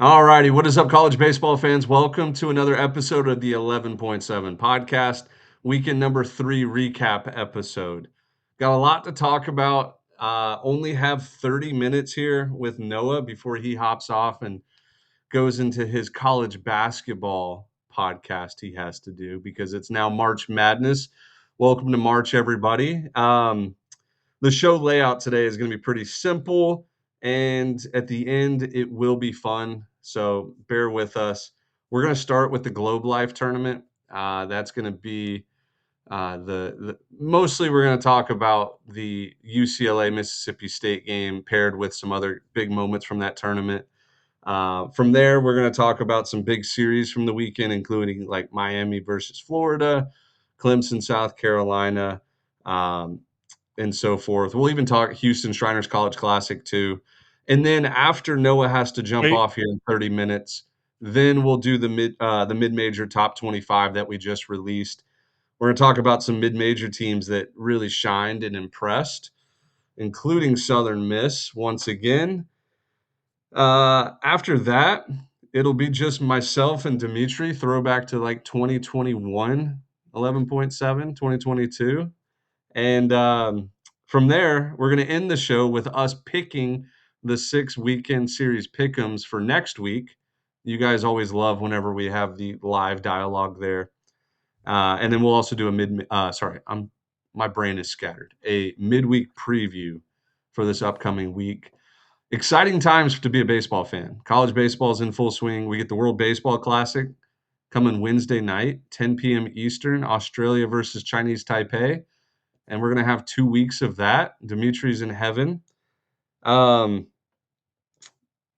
All righty. What is up, college baseball fans? Welcome to another episode of the 11.7 podcast, weekend number 3 recap episode. Got a lot to talk about. Only have 30 minutes here with Noah before he hops off and goes into his college basketball podcast he has to do because it's now March Madness. Welcome to March, everybody. The show layout today is going to be pretty simple, and at the end, it will be fun. So bear with us. We're going to start with the Globe Life tournament. That's going to be the mostly we're going to talk about the UCLA Mississippi State game paired with some other big moments from that tournament. From there, we're going to talk about some big series from the weekend, including like Miami versus Florida, Clemson, South Carolina. And so forth. We'll even talk Houston Shriners College Classic too. And then after Noah has to jump Wait, off here in 30 minutes, then we'll do the mid-major top 25 that we just released. We're going to talk about some mid-major teams that really shined and impressed, including Southern Miss once again. After that, it'll be just myself and Dimitri, throwback to like 2021, 11.7, 2022. And from there, we're going to end the show with us picking the 6 weekend series pick'ems for next week. You guys always love whenever we have the live dialogue there. And then we'll also do my brain is scattered. A midweek preview for this upcoming week. Exciting times to be a baseball fan. College baseball is in full swing. We get the World Baseball Classic coming Wednesday night, 10 p.m. Eastern, Australia versus Chinese Taipei, and we're going to have 2 weeks of that. Dimitri's in heaven. Um,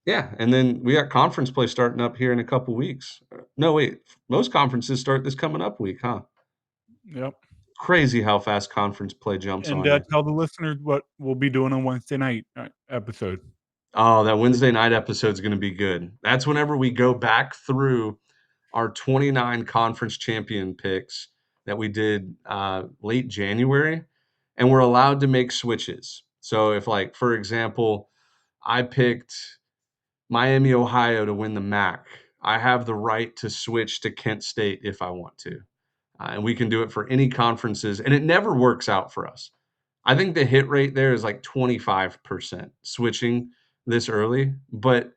yeah, and then we got conference play starting up here in a couple weeks. No, wait, most conferences start this coming up week, huh? yep. Crazy how fast conference play jumps And on you. tell the listeners what we'll be doing on Wednesday night episode. Oh, that Wednesday night episode is going to be good. That's whenever we go back through our 29 conference champion picks that we did late January, and we're allowed to make switches. So if, like, for example, I picked Miami, Ohio to win the MAC, I have the right to switch to Kent State if I want to. And we can do it for any conferences, and it never works out for us. I think the hit rate there is like 25% switching this early. But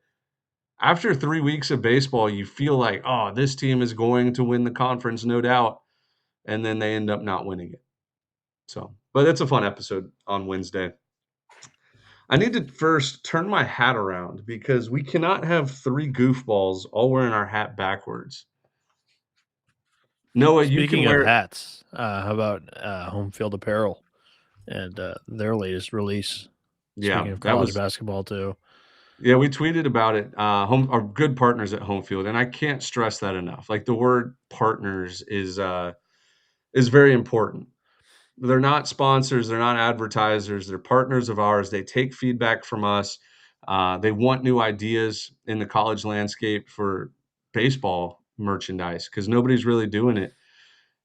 after 3 weeks of baseball, you feel like, oh, this team is going to win the conference, no doubt. And then they end up not winning it. So, but it's a fun episode on Wednesday. I need to first turn my hat around because we cannot have three goofballs all wearing our hat backwards. Noah, you can Speaking of wear. hats, how about Home Field Apparel and their latest release? Yeah, Speaking of that college was. basketball, too. Yeah, we tweeted about it. Our good partners at Home Field, and I can't stress that enough. Like the word partners is very important. They're not sponsors, they're not advertisers, they're partners of ours. They take feedback from us. They want new ideas in the college landscape for baseball merchandise because nobody's really doing it.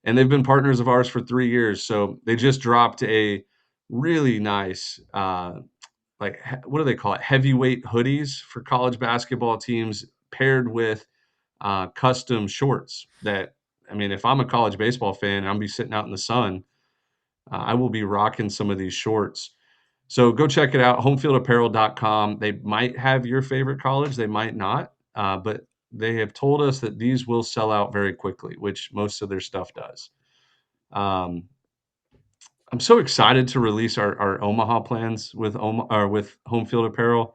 And they've been partners of ours for 3 years. So they just dropped a really nice, what do they call it? Heavyweight hoodies for college basketball teams paired with custom shorts that, I mean, if I'm a college baseball fan and I'll be sitting out in the sun, I will be rocking some of these shorts. So go check it out, homefieldapparel.com. They might have your favorite college, they might not, but they have told us that these will sell out very quickly, which most of their stuff does. Um, I'm so excited to release our Omaha plans with with Home Field Apparel.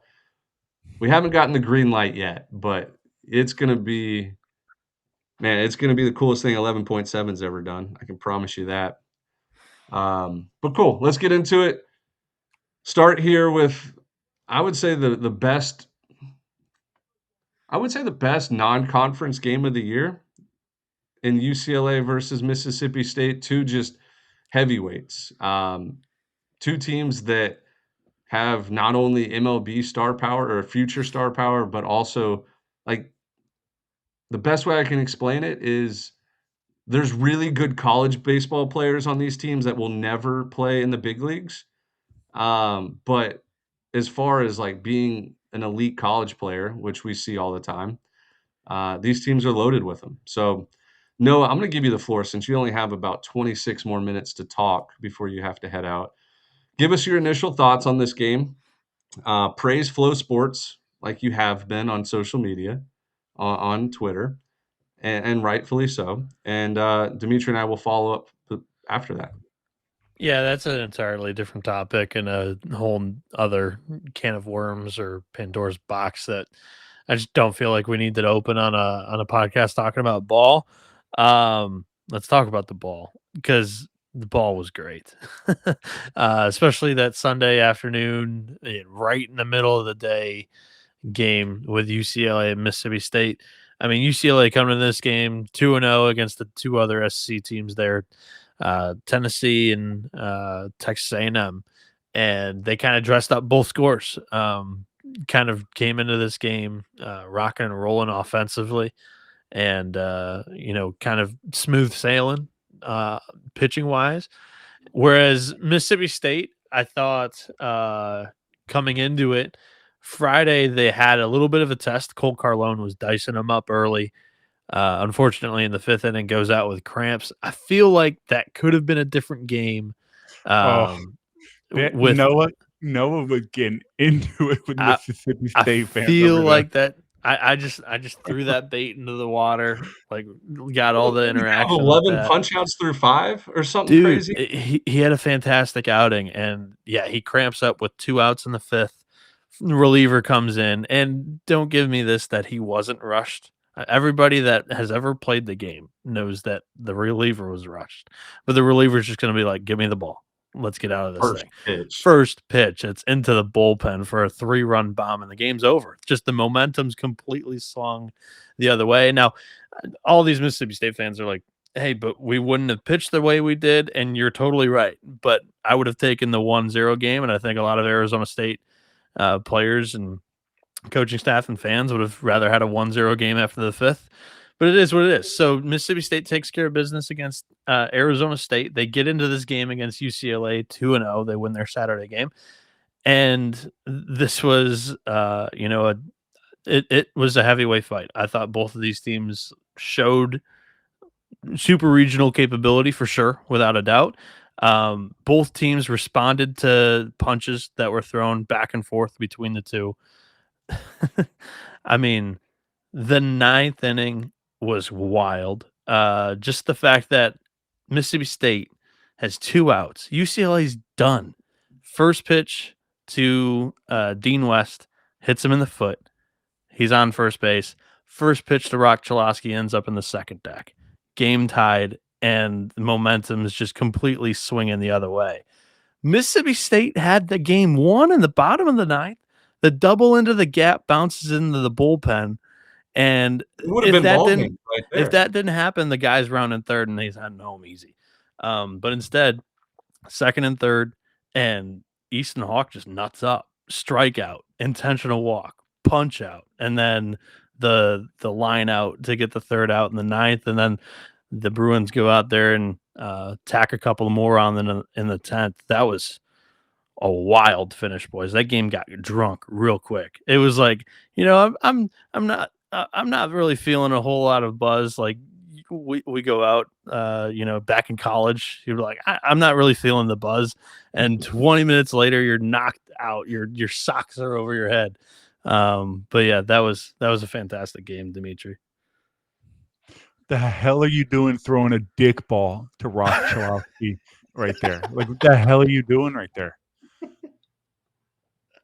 We haven't gotten the green light yet, but it's gonna be, man, it's gonna be the coolest thing 11.7's ever done. I can promise you that. But cool. Let's get into it. Start here with, I would say the best. I would say the best non-conference game of the year in UCLA versus Mississippi State. Two just heavyweights. Two teams that have not only MLB star power or future star power, but also, like, the best way I can explain it is there's really good college baseball players on these teams that will never play in the big leagues. But as far as like being an elite college player, which we see all the time, these teams are loaded with them. So, Noah, I'm going to give you the floor since you only have about 26 more minutes to talk before you have to head out. Give us your initial thoughts on this game. Praise Flow Sports like you have been on social media, on Twitter, and rightfully so. And Dimitri and I will follow up after that. Yeah, that's an entirely different topic and a whole other can of worms or Pandora's box that I just don't feel like we need to open on a podcast talking about ball. Let's talk about the ball because the ball was great, especially that Sunday afternoon, right in the middle of the day game with UCLA and Mississippi State. I mean, UCLA coming to this game 2-0 against the two other SEC teams there, Tennessee and Texas A&M, and they kind of dressed up both scores. Kind of came into this game rocking and rolling offensively, and kind of smooth sailing pitching wise. Whereas Mississippi State, I thought coming into it, Friday they had a little bit of a test. Cole Carlone was dicing them up early. Unfortunately, in the fifth inning, goes out with cramps. I feel like that could have been a different game. With Noah was getting into it with Mississippi State fans. I feel like that. I just threw that bait into the water. Like got all the interaction. 11 punch outs through 5 or something crazy. He had a fantastic outing, and yeah, he cramps up with 2 outs in the fifth. The reliever comes in, and don't give me this that he wasn't rushed. Everybody that has ever played the game knows that the reliever was rushed, but the reliever is just going to be like, "Give me the ball. Let's get out of this thing." First pitch, it's into the bullpen for a 3-run bomb, and the game's over. Just the momentum's completely swung the other way. Now, all these Mississippi State fans are like, "Hey, but we wouldn't have pitched the way we did," and you're totally right. But I would have taken the 1-0 game, and I think a lot of Arizona State players and coaching staff and fans would have rather had a 1-0 game after the fifth. But it is what it is. So Mississippi State takes care of business against Arizona State. They get into this game against UCLA 2-0. They win their Saturday game. And this was, it was a heavyweight fight. I thought both of these teams showed super regional capability for sure, without a doubt. Both teams responded to punches that were thrown back and forth between the two. I mean, the 9th inning was wild. Just the fact that Mississippi State has 2 outs. UCLA's done. First pitch to Dean West hits him in the foot. He's on first base. First pitch to Rock Chalosky ends up in the second deck. Game tied, and the momentum is just completely swinging the other way. Mississippi State had the game won in the bottom of the 9th. The double into the gap bounces into the bullpen. And if that didn't happen, the guy's rounding third and he's heading home easy. But instead, second and third, and Easton Hawk just nuts up, strikeout, intentional walk, punch out, and then the line out to get the third out in the 9th, and then the Bruins go out there and tack a couple more on in the 10th. That was a wild finish, boys. That game got drunk real quick. It was like, I'm not really feeling a whole lot of buzz. Like we go out, back in college, you're like, I'm not really feeling the buzz. And 20 minutes later, you're knocked out. Your socks are over your head. But yeah, that was a fantastic game, Dimitri. The hell are you doing throwing a dick ball to Rock Chalosky right there? Like, what the hell are you doing right there?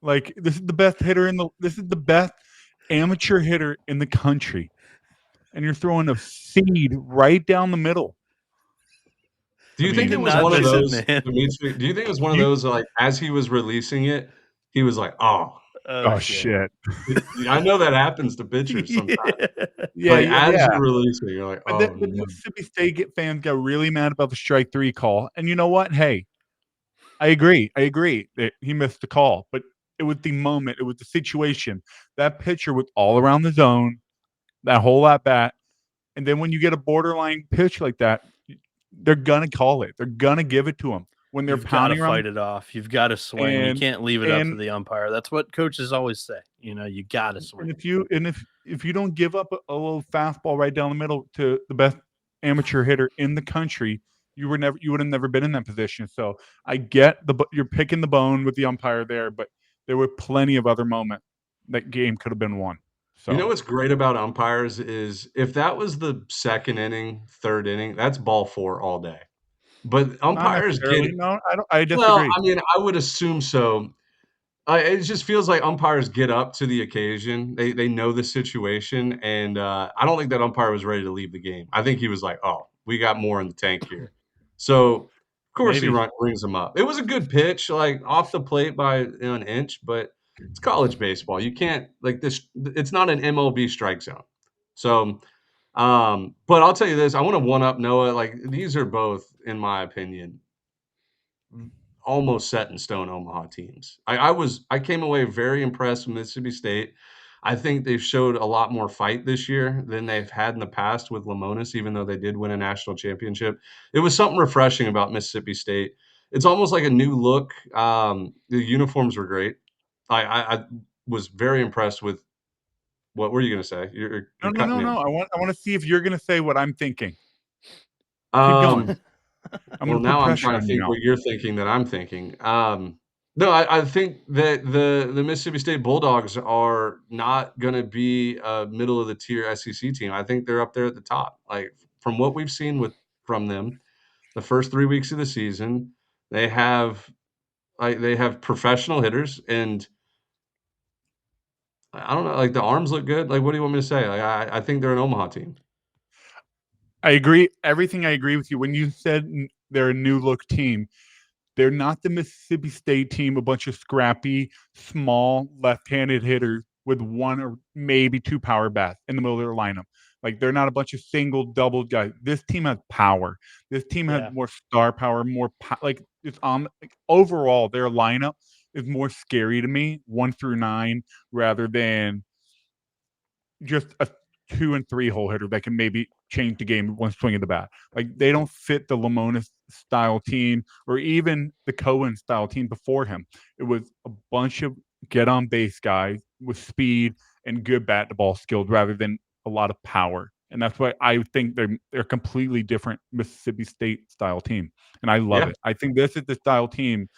Like, this is the best amateur hitter in the country, and you're throwing a seed right down the middle. Do you think it was one of those, Dimitri? Do you think it was one of those, like, as he was releasing it, he was like, "Oh shit." I know that happens to pitchers sometimes. Yeah, as you're releasing, you're like, "Oh." The Mississippi State fans got really mad about the strike 3 call, and you know what? Hey, I agree that he missed the call, but it was the moment, it was the situation. That pitcher was all around the zone, that whole at bat, and then when you get a borderline pitch like that, they're gonna call it. They're gonna give it to him. when they're You've got to pounding around fight it off. You've got to swing. You can't leave it up to the umpire. That's what coaches always say. You got to swing. And if you don't give up a little fastball right down the middle to the best amateur hitter in the country, you would have never been in that position. So I get you're picking the bone with the umpire there, but there were plenty of other moments that game could have been won. So You know what's great about umpires is if that was the second inning, third inning, that's ball 4 all day. But not umpires necessarily. get No, I don't. I well, disagree. I mean, I would assume so. It just feels like umpires get up to the occasion. They know the situation, and I don't think that umpire was ready to leave the game. I think he was like, "Oh, we got more in the tank here." So, of course, he Maybe. brings him up. It was a good pitch, like off the plate by an inch, but it's college baseball. You can't like this. It's not an MLB strike zone. So, but I'll tell you this: I want to one up Noah. Like these are both, in my opinion, almost set in stone Omaha teams. I came away very impressed with Mississippi State. I think they've showed a lot more fight this year than they've had in the past with Lamonis, even though they did win a national championship. It was something refreshing about Mississippi State. It's almost like a new look. The uniforms were great. I was very impressed with what were you going to say? You're cutting No. in. I want to see if you're going to say what I'm thinking. Keep going. Um, I'm Well, going to put now I'm pressure trying to on you think now. what you're thinking that I'm thinking. No, I think that the Mississippi State Bulldogs are not going to be a middle of the tier SEC team. I think they're up there at the top. Like from what we've seen from them, the first 3 weeks of the season, they have they have professional hitters, and I don't know, like the arms look good. Like, what do you want me to say? Like, I think they're an Omaha team. I agree. Everything I agree with you. When you said they're a new look team, they're not the Mississippi State team, a bunch of scrappy, small, left-handed hitters with one or maybe two power bats in the middle of their lineup. Like they're not a bunch of single, double guys. This team has power. This team has Yeah. more star power, like it's on. Like, overall, their lineup is more scary to me, 1 through 9, rather than just a 2 and 3 hole hitter that can maybe change the game with one swing of the bat. Like they don't fit the Lamonis style team or even the Cohen style team before him. It was a bunch of get on base guys with speed and good bat to ball skills rather than a lot of power. And that's why I think they're a completely different Mississippi State style team. And I love Yeah, it. I think this is the style team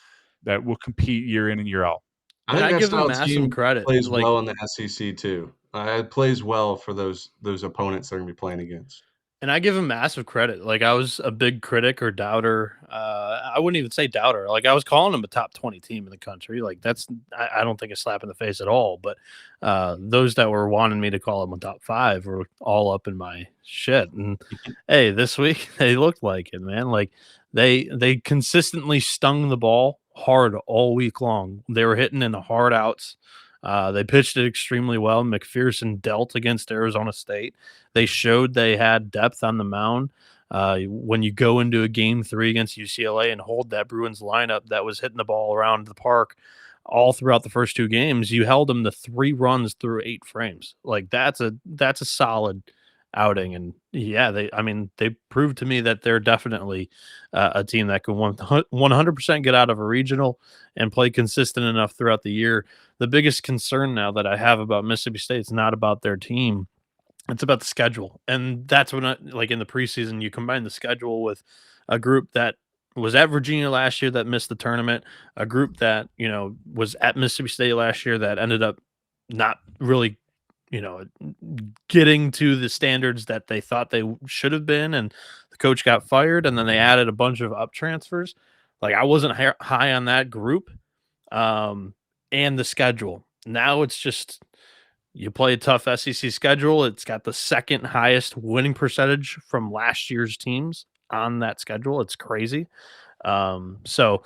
that will compete year in and year out. I And think I that give them style massive team credit. plays Like, well in the SEC too. It plays well for those opponents they're gonna be playing against. and I give him massive credit. Like, I was a big critic or doubter. I wouldn't even say doubter. Like, I was calling him a top 20 team in the country. Like, I don't think a slap in the face at all. But those that were wanting me to call him a top 5 were all up in my shit. And hey, this week they looked like it, man. Like, they consistently stung the ball hard all week long. They were hitting in the hard outs. They pitched it extremely well. McPherson dealt against Arizona State. They showed they had depth on the mound. When you go into a game 3 against UCLA and hold that Bruins lineup that was hitting the ball around the park all throughout the first 2 games, you held them to 3 runs through 8 frames. Like that's a solid outing. And yeah, they proved to me that they're definitely a team that can 100% get out of a regional and play consistent enough throughout the year. The biggest concern now that I have about Mississippi State is not about their team. It's about the schedule. And that's when, like in the preseason, you combine the schedule with a group that was at Virginia last year that missed the tournament, a group that, was at Mississippi State last year that ended up not really, getting to the standards that they thought they should have been. And the coach got fired, and then they added a bunch of up transfers. Like I wasn't high on that group. And the schedule. Now it's just you play a tough SEC schedule. It's got the second highest winning percentage from last year's teams on that schedule. It's crazy. So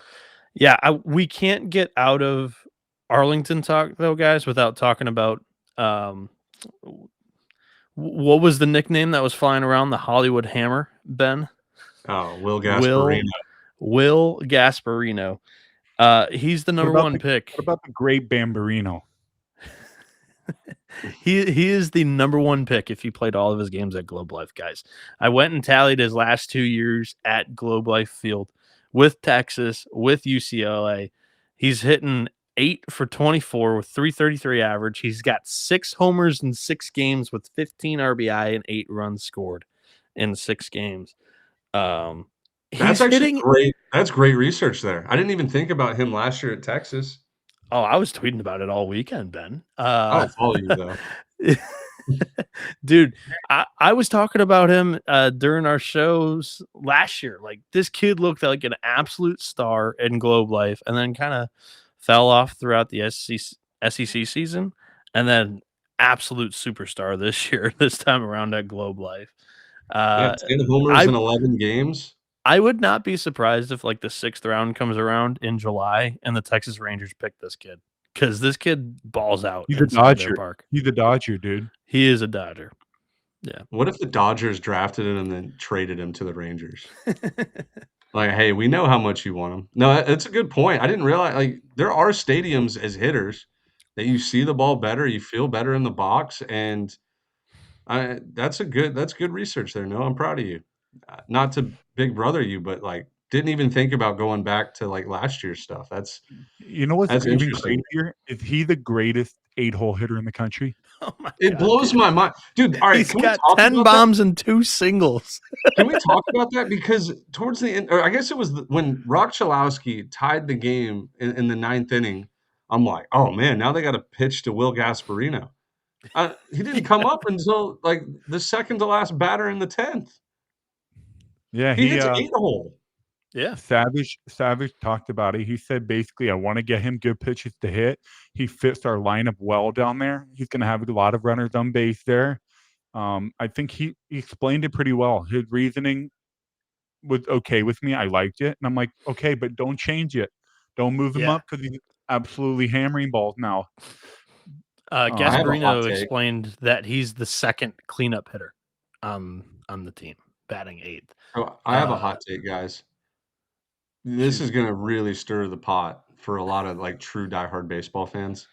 yeah, we can't get out of Arlington talk though, guys, without talking about what was the nickname that was flying around, the Hollywood Hammer, Ben? Oh, Will Gasparino. Will Gasparino. He's the number 1 pick. What about the great Bambarino? He is the number 1 pick if he played all of his games at Globe Life, guys. I went and tallied his last 2 years at Globe Life Field. with Texas, with UCLA. He's hitting 8 for 24 with 333 average. He's got 6 homers in 6 games with 15 RBI and 8 runs scored in 6 games. That's He's actually hitting. great. That's great research there. I didn't even think about him last year at Texas. Oh, I was tweeting about it all weekend, Ben. I don't follow you though. Dude, I was talking about him during our shows last year. Like, this kid looked like an absolute star in Globe Life and then kind of fell off throughout the SEC season, and then absolute superstar this year, this time around at Globe Life. Yeah, 10 homers in 11 games. I would not be surprised if like the 6th round comes around in July and the Texas Rangers pick this kid, because this kid balls out. He's a Dodger. He's a Dodger, dude. He is a Dodger. Yeah. What if the Dodgers drafted him and then traded him to the Rangers? Like, hey, we know how much you want him. No, that's a good point. I didn't realize, like, there are stadiums as hitters that you see the ball better, you feel better in the box, and that's good research there. No, I'm proud of you. Not to big brother you, but like didn't even think about going back to like last year's stuff. That's what's even interesting. crazier? Is he the greatest 8-hole hitter in the country? Oh my It God, blows dude. my mind, dude. All right, He's got 10 bombs and 2 singles. Can we talk about that? Because towards the end, or I guess it was when Rock Chalowski tied the game in the 9th inning. I'm like, oh man, now they got to pitch to Will Gasparino. He didn't come up until like the second to last batter in the 10th. Yeah, he hits 8-hole. Yeah, Savage talked about it. He said basically, I want to get him good pitches to hit. He fits our lineup well down there. He's going to have a lot of runners on base there. I think he explained it pretty well. His reasoning was okay with me. I liked it, and I'm like, okay, but don't change it. Don't move him up because he's absolutely hammering balls now. Gasparino explained that he's the second cleanup hitter on the team, batting 8th. Oh, I have a hot take, guys. This is going to really stir the pot for a lot of like true diehard baseball fans.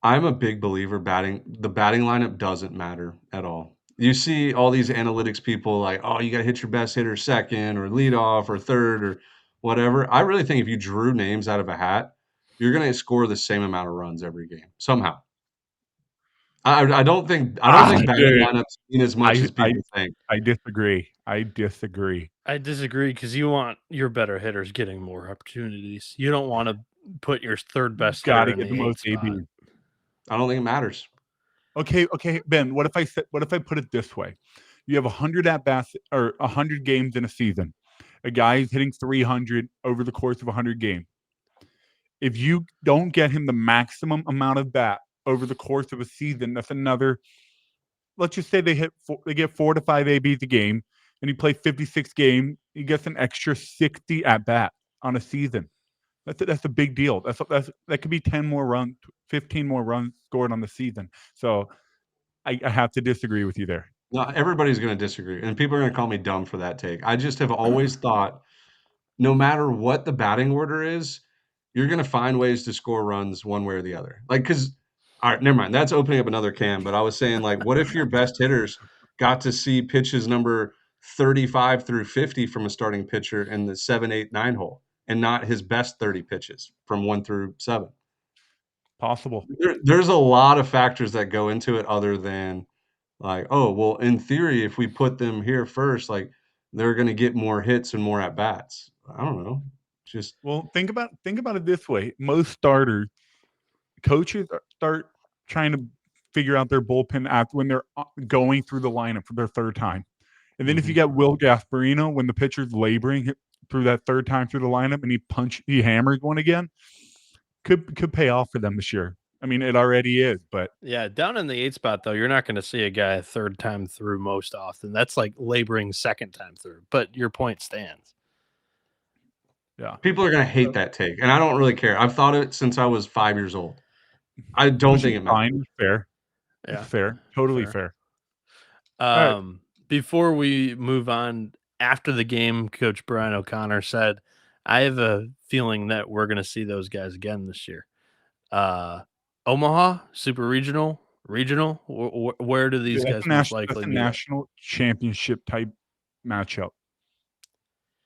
I'm a big believer the batting lineup doesn't matter at all. You see all these analytics people like, oh, you got to hit your best hitter second or lead off or third or whatever. I really think if you drew names out of a hat, you're going to score the same amount of runs every game somehow. I don't think batting lineups mean as much as people think. I disagree. I disagree because you want your better hitters getting more opportunities. You don't want to put your third best hitter in the most AB. I don't think it matters. Okay, Ben. What if I put it this way? You have 100 at bats or 100 games in a season. A guy is hitting 300 over the course of 100 games. If you don't get him the maximum amount of bat over the course of a season, that's another. Let's just say they get 4 to 5 ABs a game, and he plays 56 games. He gets an extra 60 at bat on a season. That's a big deal. That could be 10 more runs, 15 more runs scored on the season. So I have to disagree with you there. No, everybody's going to disagree, and people are going to call me dumb for that take. I just have always thought, no matter what the batting order is, you're going to find ways to score runs one way or the other. Like, because, all right, never mind. That's opening up another can. But I was saying, like, what if your best hitters got to see pitches number 35 through 50 from a starting pitcher in the 7, 8, 9 hole, and not his best 30 pitches from 1 through 7? Possible. There's a lot of factors that go into it other than, like, oh, well, in theory, if we put them here first, like, they're going to get more hits and more at bats. I don't know. Just think about it this way. Most starters, coaches start trying to figure out their bullpen after when they're going through the lineup for their third time. And then if you get Will Gasparino, when the pitcher's laboring through that third time through the lineup and he hammers one again, could pay off for them this year. I mean, it already is, but yeah, down in the 8 spot though, you're not going to see a guy third time through most often. That's like laboring second time through. But your point stands. Yeah, people are going to hate that take, and I don't really care. I've thought it since I was 5 years old. I don't think it matters. It's fair. Yeah, it's fair. Totally fair. Right. Before we move on, after the game, Coach Brian O'Connor said, I have a feeling that we're going to see those guys again this year. Omaha, Super Regional, where do these guys most likely be? National championship type matchup.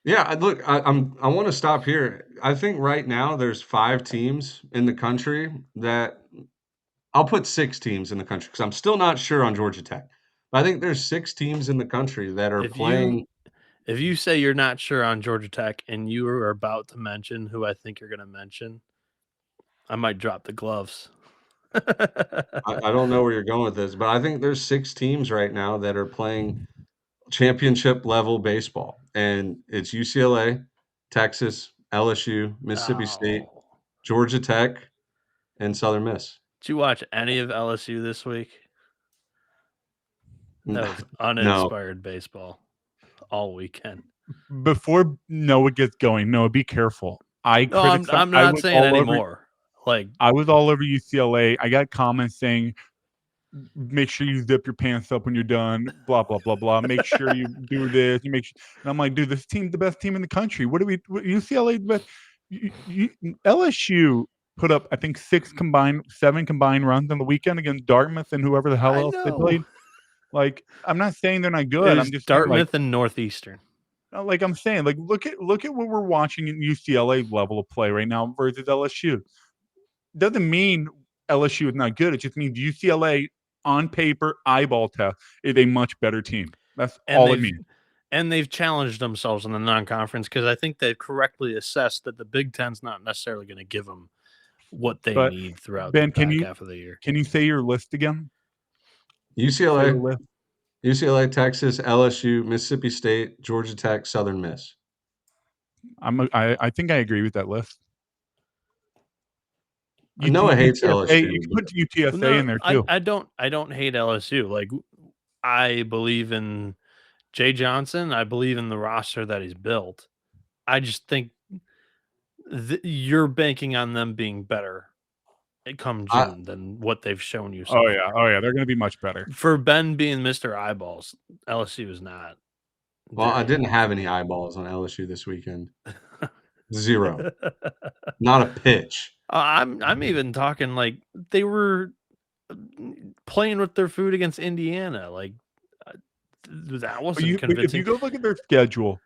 Yeah, look, I want to stop here. I think right now there's 5 teams in the country that I'll put 6 teams in the country because I'm still not sure on Georgia Tech. But I think there's 6 teams in the country that are If you playing. if you say you're not sure on Georgia Tech and you are about to mention who I think you're going to mention, I might drop the gloves. I don't know where you're going with this, but I think there's 6 teams right now that are playing championship level baseball, and it's UCLA, Texas, LSU, Mississippi State, Oh. Georgia Tech, and Southern Miss. Did you watch any of LSU this week? That was No. uninspired baseball all weekend. Before Noah gets going, Noah, be careful. No, I'm I not was saying all over. anymore. Like, I was all over UCLA. I got comments saying, "Make sure you zip your pants up when you're done." Blah blah blah blah. Make sure you do this. You make sure. And I'm like, dude, this team's the best team in the country. UCLA, the best. LSU put up, I think, 7 combined runs on the weekend against Dartmouth and whoever the hell I else they know. played. Like, I'm not saying they're not It good. was I'm just saying, like, Dartmouth and Northeastern. like I'm saying, like, look at what we're watching in UCLA level of play right now versus LSU. Doesn't mean LSU is not good. It just means UCLA on paper eyeball test is a much better team. That's And all it they've means. and they've challenged themselves in the non-conference because I think they've correctly assessed that the Big Ten's not necessarily going to give them what they But need throughout the Ben, back half of the year. can you say your list again? Say UCLA, your list. UCLA, Texas, LSU, Mississippi State, Georgia Tech, Southern Miss. I think I agree with that list. Noah hates LSU. You can put UTSA No, in there too. I don't hate LSU. Like, I believe in Jay Johnson. I believe in the roster that he's built. I just think you're banking on them being better come I, June than what they've shown you so Oh far. yeah, they're going to be much better. For Ben being Mr. Eyeballs, LSU is not. well, I There didn't yet have for any me. eyeballs on LSU this weekend. 0. Not a pitch. I'm even talking like they were playing with their food against Indiana. Like, that wasn't If convincing. you go look at their schedule,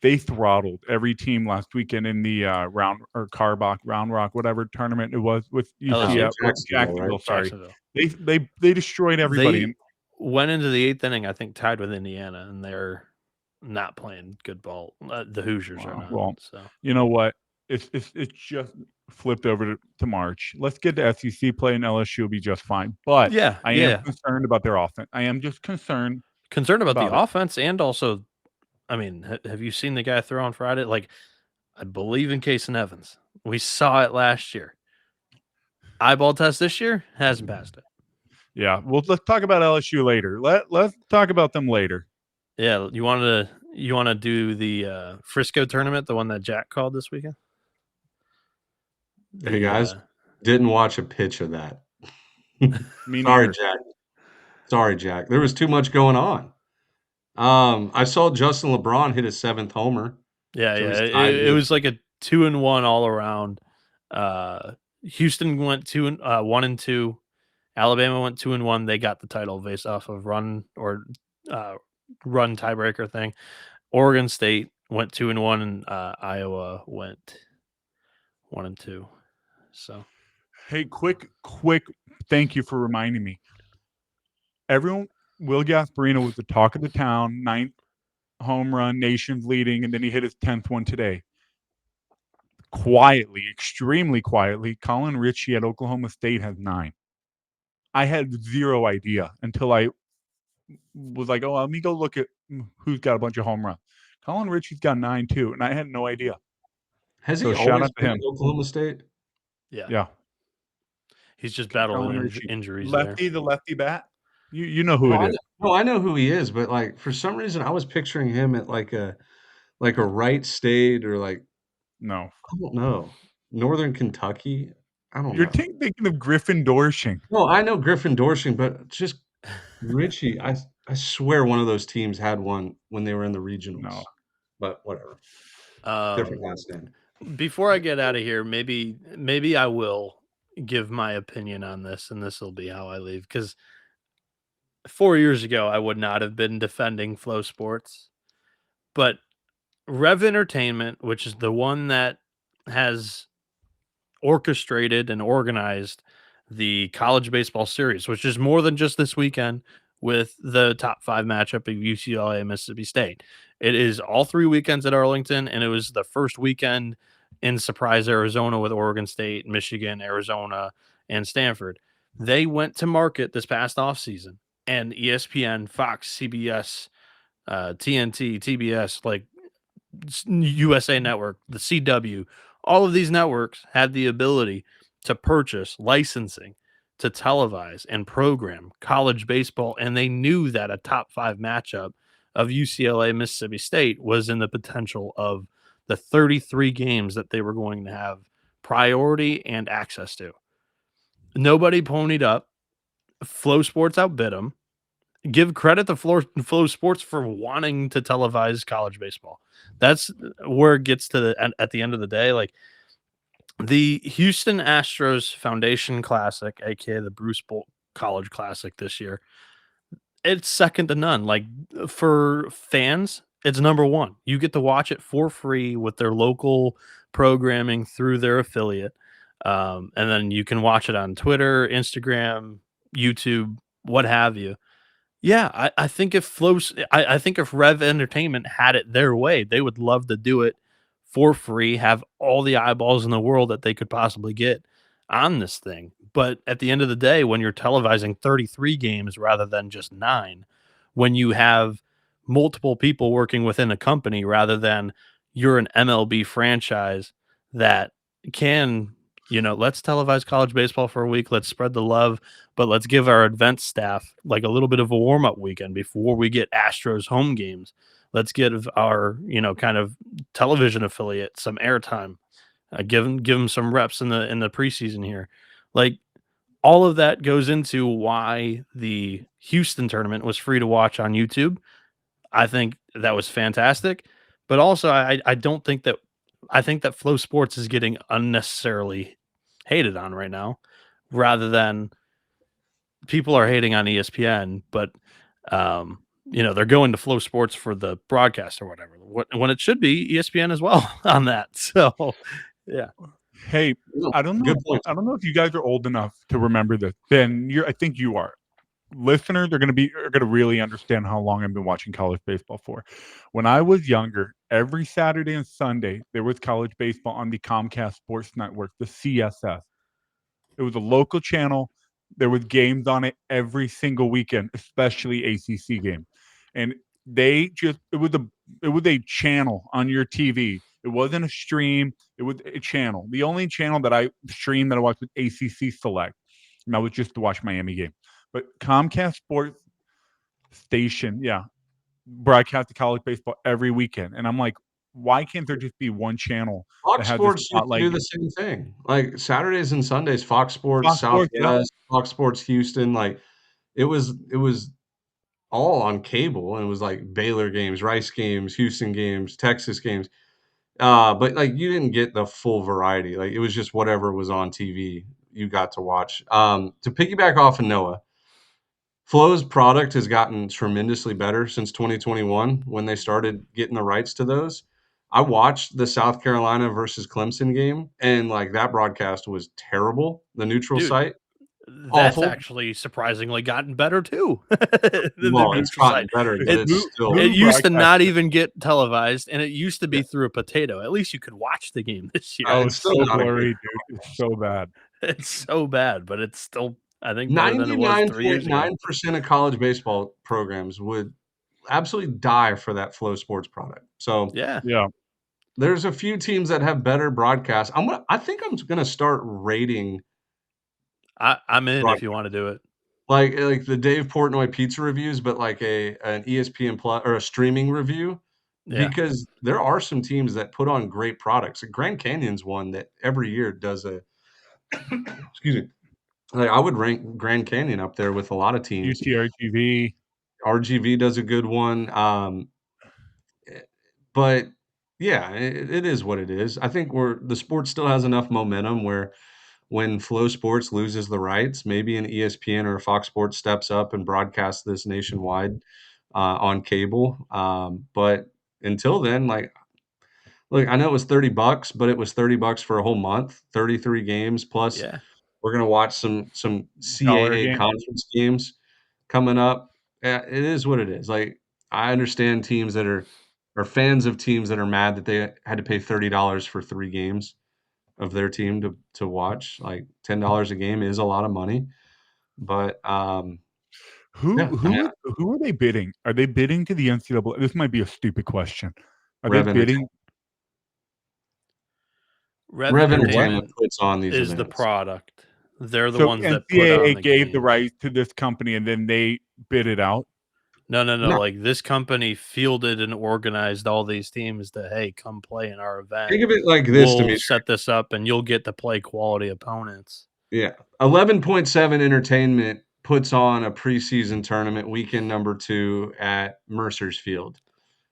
they throttled every team last weekend in the round or Round Rock, whatever tournament it was with LSU? UCF, Jacksonville, right? Sorry, Jacksonville. they destroyed everybody. They went into the 8th inning, I think, tied with Indiana, and they're not playing good ball. The Hoosiers are not. Well, So you know what? It's just flipped over to March. Let's get to SEC play, and LSU will be just fine. But yeah, I am concerned about their offense. I am just concerned concerned about the about it. offense, and also, I mean, have you seen the guy throw on Friday? Like, I believe in Case and Evans. We saw it last year. Eyeball test this year hasn't passed it. Yeah, well, let's talk about LSU later. Let's talk about them later. Yeah, you want to do the Frisco tournament, the one that Jack called this weekend? Hey guys, didn't watch a pitch of that. Me Sorry, neither. Jack. Sorry, Jack. There was too much going on. I saw Justin LeBron hit his 7th homer. Yeah, So yeah. he's tied It with was like a 2-1 all around. Houston went 1-2. Alabama went 2-1. They got the title based off of run tiebreaker thing. Oregon State went 2-1, and Iowa went 1-2. So, Hey, quick, thank you for reminding me. Everyone, Will Gasparino was the talk of the town, 9th home run, nation's leading, and then he hit his 10th one today. Quietly, extremely quietly, Colin Ritchie at Oklahoma State has 9. I had zero idea until I was like, oh, let me go look at who's got a bunch of home runs. Colin Ritchie's got 9 too, and I had no idea. Has So he shout always out to been him. at Oklahoma State? Yeah. He's just battling injuries lefty, there. the lefty bat. You know who it is. No, I know who he is, but, like, for some reason, I was picturing him at, like a Wright State or, like, No. I don't know, Northern Kentucky? I don't You're know. thinking of Griffin Dorshing. No, I know Griffin Doersching, but just Richie, I swear one of those teams had one when they were in the regionals. No. But whatever. Different last name. Before I get out of here, maybe I will give my opinion on this, and this will be how I leave. Because 4 years ago, I would not have been defending Flow Sports, but Rev Entertainment, which is the one that has orchestrated and organized the college baseball series, which is more than just this weekend with the top 5 matchup of UCLA and Mississippi State. It is all 3 weekends at Arlington, and it was the first weekend in Surprise, Arizona with Oregon State, Michigan, Arizona, and Stanford. They went to market this past offseason, and ESPN, Fox, CBS, TNT, TBS, like USA Network, the CW, all of these networks had the ability to purchase licensing to televise and program college baseball, and they knew that a top 5 matchup of UCLA Mississippi State was in the potential of the 33 games that they were going to have priority and access to. Nobody ponied up. Flow Sports outbid them. Give credit to Flow Sports for wanting to televise college baseball. That's where it gets to at the end of the day. Like the Houston Astros Foundation Classic, aka the Bruce Bolt College Classic this year, it's second to none. Like for fans, it's number one. You get to watch it for free with their local programming through their affiliate. And then you can watch it on Twitter, Instagram, YouTube, what have you. Yeah, I think I think if Rev Entertainment had it their way, they would love to do it for free, have all the eyeballs in the world that they could possibly get on this thing. But at the end of the day, when you're televising 33 games rather than just 9, when you have multiple people working within a company rather than you're an MLB franchise that can, let's televise college baseball for a week, let's spread the love, but let's give our event staff like a little bit of a warm-up weekend before we get Astros home games. Let's give our, kind of television affiliate some airtime. Give them some reps in the preseason here. Like all of that goes into why the Houston tournament was free to watch on YouTube. I think that was fantastic, but also I don't think that I think that Flow Sports is getting unnecessarily hated on right now, rather than people are hating on ESPN, but they're going to Flow Sports for the broadcast or whatever. When it should be ESPN as well on that. So, yeah. Hey, I don't know. Good point. I don't know if you guys are old enough to remember this. Ben, I think you are. Listeners are going to really understand how long I've been watching college baseball for. When I was younger, every Saturday and Sunday there was college baseball on the Comcast Sports Network, the CSS. It was a local channel. There was games on it every single weekend, especially ACC games. And it was a channel on your TV. It wasn't a stream. It was a channel. The only channel that I streamed that I watched was ACC Select, and that was just to watch Miami game. But Comcast Sports Station, yeah, broadcast the college baseball every weekend, and I'm like, why can't there just be one channel that Fox has a Sports used to spotlight do game? the same thing. Like Saturdays and Sundays, Fox Sports Fox Sports, yeah. Southwest, Fox Sports Houston, like it was all on cable, and it was like Baylor games, Rice games, Houston games, Texas games. But like you didn't get the full variety. Like it was just whatever was on TV you got to watch. To piggyback off of Noah, Flow's product has gotten tremendously better since 2021 when they started getting the rights to those. I watched the South Carolina versus Clemson game, and like that broadcast was terrible. The neutral Dude, site, that's awful. actually surprisingly gotten better too than the Well, it's neutral gotten site. better, but It's It it's still it Hulu used to not broadcast. even get televised, and it used to be yeah, through a potato. At least you could watch the game this year. Oh, it's it's still so not a good blurry, dude. It's so bad. It's so bad, but it's still, I think, better than it was 3 years ago. 99.9% of college baseball programs would absolutely die for that Flow Sports product. So Yeah, Yeah. there's a few teams that have better broadcasts. I think I'm gonna start rating I'm in if you broadcasts. want to do it. Like the Dave Portnoy pizza reviews, but like an ESPN Plus or a streaming review, Yeah, because there are some teams that put on great products. Grand Canyon's one that every year does a excuse me. Like I would rank Grand Canyon up there with a lot of teams. UTRGV. RGV does a good one. Eh, but yeah, it is what it is. I think the sport still has enough momentum where when Flow Sports loses the rights, maybe an ESPN or a Fox Sports steps up and broadcasts this nationwide on cable. But until then, like Look, I know it was $30, but it was $30 for a whole month, 33 games, plus Yeah. we're gonna watch some Dollar a CAA game. conference games coming up. Yeah, it is what it is. Like, I understand teams that are fans of teams that are mad that they had to pay $30 for 3 games of their team to watch. Like, $10 a game is a lot of money, but, yeah, I mean, Who are they bidding? Are they bidding to the NCAA? This might be a stupid question. Are they Rev bidding? Rev What? Entertainment Entertainment puts on these is the events. product. They're the So ones that put on NCAA the gave the games. rights to this company and then they bid it out? No. No, Like, this company fielded and organized all these teams to, hey, come play in our event. think of it like this, We'll Dimitri. set this up and you'll get to play quality opponents. Yeah. 11.7 Entertainment puts on a preseason tournament weekend number 2 at Mercer's Field.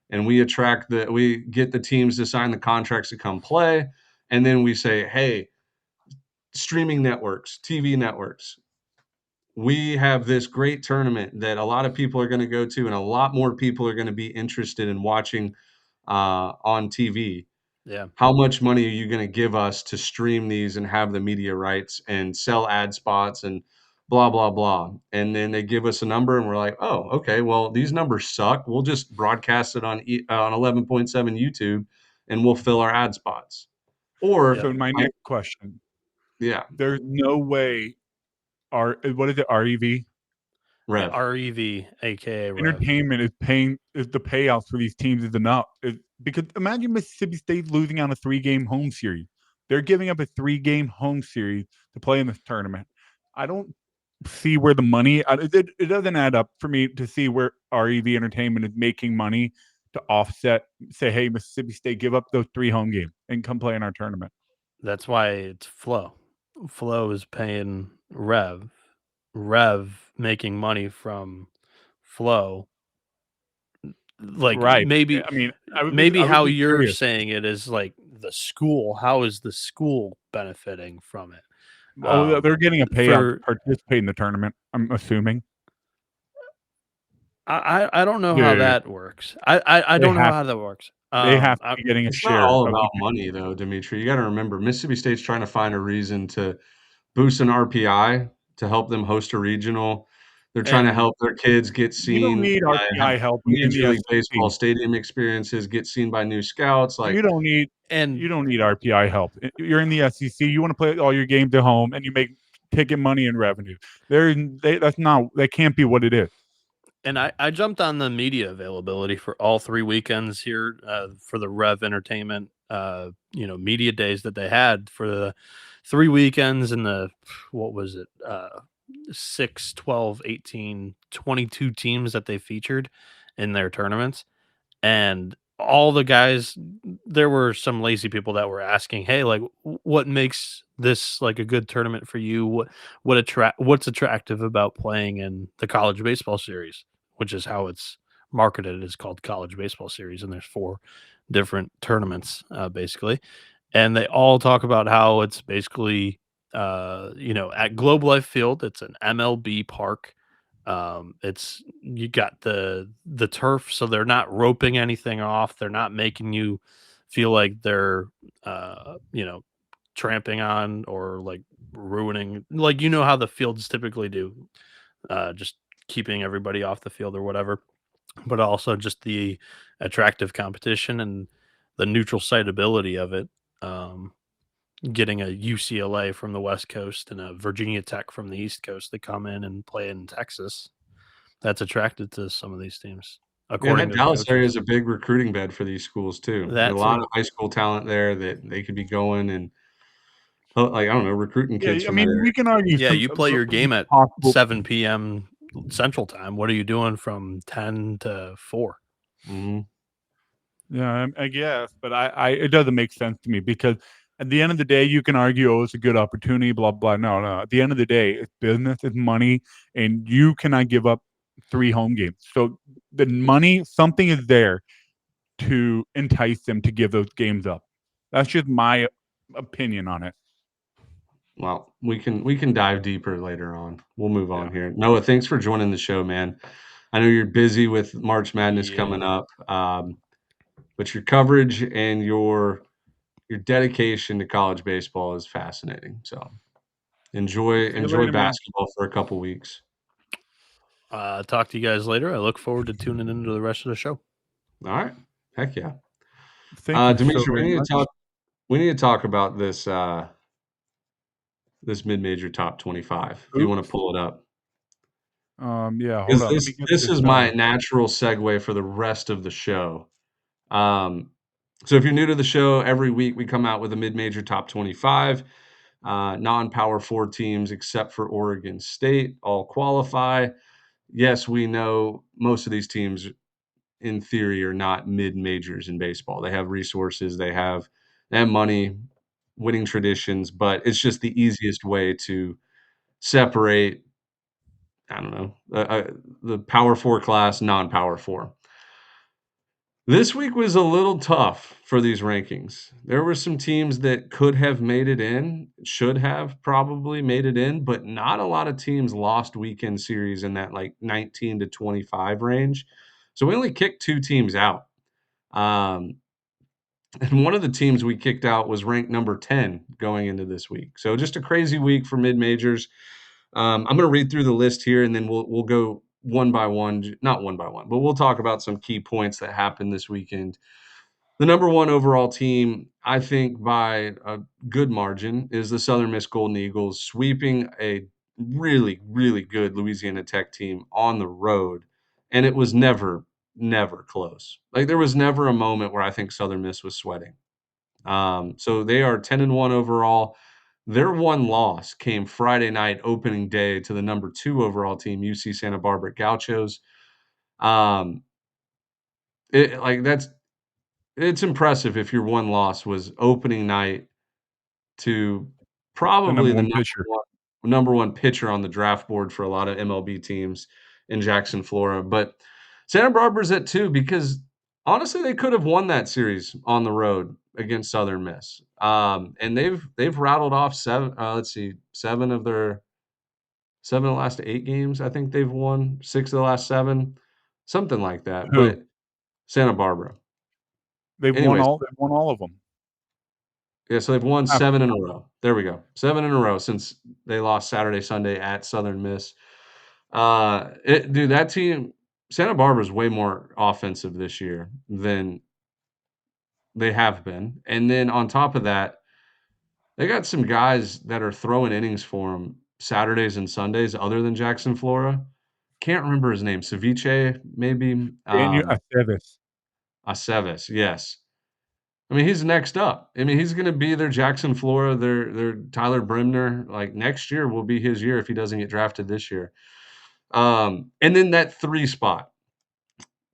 And we get the teams to sign the contracts to come play. And then we say, hey, streaming networks, TV networks, we have this great tournament that a lot of people are going to go to, and a lot more people are going to be interested in watching on TV. Yeah. How much money are you going to give us to stream these and have the media rights and sell ad spots and blah blah blah? And then they give us a number and we're like, oh, okay, well, these numbers suck, we'll just broadcast it on 11.7 YouTube and we'll fill our ad spots. Or So my next question, yeah, there's no way what is it, REV? Rev. REV, aka Rev. Entertainment is the payouts for these teams is enough. Because imagine Mississippi State losing on a 3-game home series. They're giving up a 3-game home series to play in this tournament. I don't see where the money it doesn't add up for me to see where REV Entertainment is making money to offset, say, hey, Mississippi State, give up those 3 home games and come play in our tournament. That's why it's Flow. Flow is paying Rev. Rev making money from Flow. Like, Right. maybe I mean, maybe how you're curious. saying it is like the school. How is the school benefiting from it? Oh, they're getting a payout to for participate in the tournament, I'm assuming. I don't know Yeah, how that works. I don't know how that works. They have to be getting a It's not share all of about the money, though, Dimitri. You got to remember, Mississippi State's trying to find a reason to boost an RPI to help them host a regional. They're trying to And help their kids get You don't seen, need have RPI help in Major the League Baseball SEC. stadium experiences, get seen by new scouts. Like, You don't need and RPI help. You're in the SEC. You want to play all your games at home, and you make ticket money and revenue. That can't be what it is. And I jumped on the media availability for all 3 weekends here for the Rev Entertainment, media days that they had for the 3 weekends and what was it, 6, 12, 18, 22 teams that they featured in their tournaments. And all the guys, there were some lazy people that were asking, hey, like, what makes this like a good tournament for you? What's attractive about playing in the college baseball series, which is how it's marketed. It's called college baseball series, and there's 4 different tournaments, basically. And they all talk about how it's basically, at Globe Life Field, it's an MLB park. It's you got the turf, so they're not roping anything off. They're not making you feel like they're tramping on or like ruining, like, how the fields typically do, just keeping everybody off the field or whatever. But also just the attractive competition and the neutral site ability of it. Getting a UCLA from the West Coast and a Virginia Tech from the East Coast to come in and play in Texas, that's attracted to some of these teams. yeah, According that to the Dallas area coaches. is a big recruiting bed for these schools too. There's a That lot too. of high school talent there that they could be going and, like, I don't know, recruiting Yeah, kids I from that mean, area. we can argue Yeah, some you play your game at possible 7 p.m. Central Time. What are you doing from 10 to 4? Mhm. Yeah, I guess, but it doesn't make sense to me because at the end of the day, you can argue, oh, it's a good opportunity, blah blah. No. At the end of the day, it's business, it's money, and you cannot give up 3 home games. So the money, something is there to entice them to give those games up. That's just my opinion on it. Well, we can dive deeper later on. We'll move on Yeah. here. Noah, thanks for joining the show, man. I know you're busy with March Madness coming Yeah. up. but your coverage and your dedication to college baseball is fascinating. So enjoy See you later, man. basketball for a couple weeks. Talk to you guys later. I look forward to tuning into the rest of the show. All right. Heck yeah. Thank you so Demetri, very much. we need to talk about this this mid-major top 25. If you want to pull it up. Yeah, hold on. Let me get This this. is my natural segue for the rest of the show. So if you're new to the show, every week we come out with a mid-major top 25. Non-power 4 teams except for Oregon State all qualify. Yes, we know most of these teams in theory are not mid-majors in baseball. They have resources, they have money, winning traditions, but it's just the easiest way to separate, I don't know, the power 4 class, non-power 4. This week was a little tough for these rankings. There were some teams that could have made it in, should have probably made it in, but not a lot of teams lost weekend series in that like 19 to 25 range. So we only kicked 2 teams out. And one of the teams we kicked out was ranked number 10 going into this week. So just a crazy week for mid majors. I'm going to read through the list here, and then we'll go one by one, not one by one, but we'll talk about some key points that happened this weekend. The number 1 overall team, I think by a good margin, is the Southern Miss Golden Eagles, sweeping a really, really good Louisiana Tech team on the road, and it was never close. Like, there was never a moment where I think Southern Miss was sweating. So they are 10-1 overall. Their one loss came Friday night, opening day, to the number 2 overall team, UC Santa Barbara Gauchos. Um, it's impressive if your one loss was opening night to The probably number the one pitcher. number one pitcher on the draft board for a lot of MLB teams in Jackson, Florida. But Santa Barbara's at 2 because honestly, they could have won that series on the road against Southern Miss. And they've rattled off 7 of their 7 of the last 8 games. I think they've won 6 of the last 7, something like that. Who? But Santa Barbara. They've won Anyways, all of them. yeah, so they've won Ah, 7 in a row. There we go. 7 in a row since they lost Saturday, Sunday at Southern Miss. Dude, that team, Santa Barbara's way more offensive this year than they have been. And then on top of that, they got some guys that are throwing innings for them Saturdays and Sundays other than Jackson, Florida. Can't remember his name. Ceviche, maybe. Daniel Aceves. Aceves, yes. I mean, he's next up. I mean, he's going to be their Jackson, Florida, their Tyler Bremner. Like, next year will be his year if he doesn't get drafted this year. And then that 3 spot,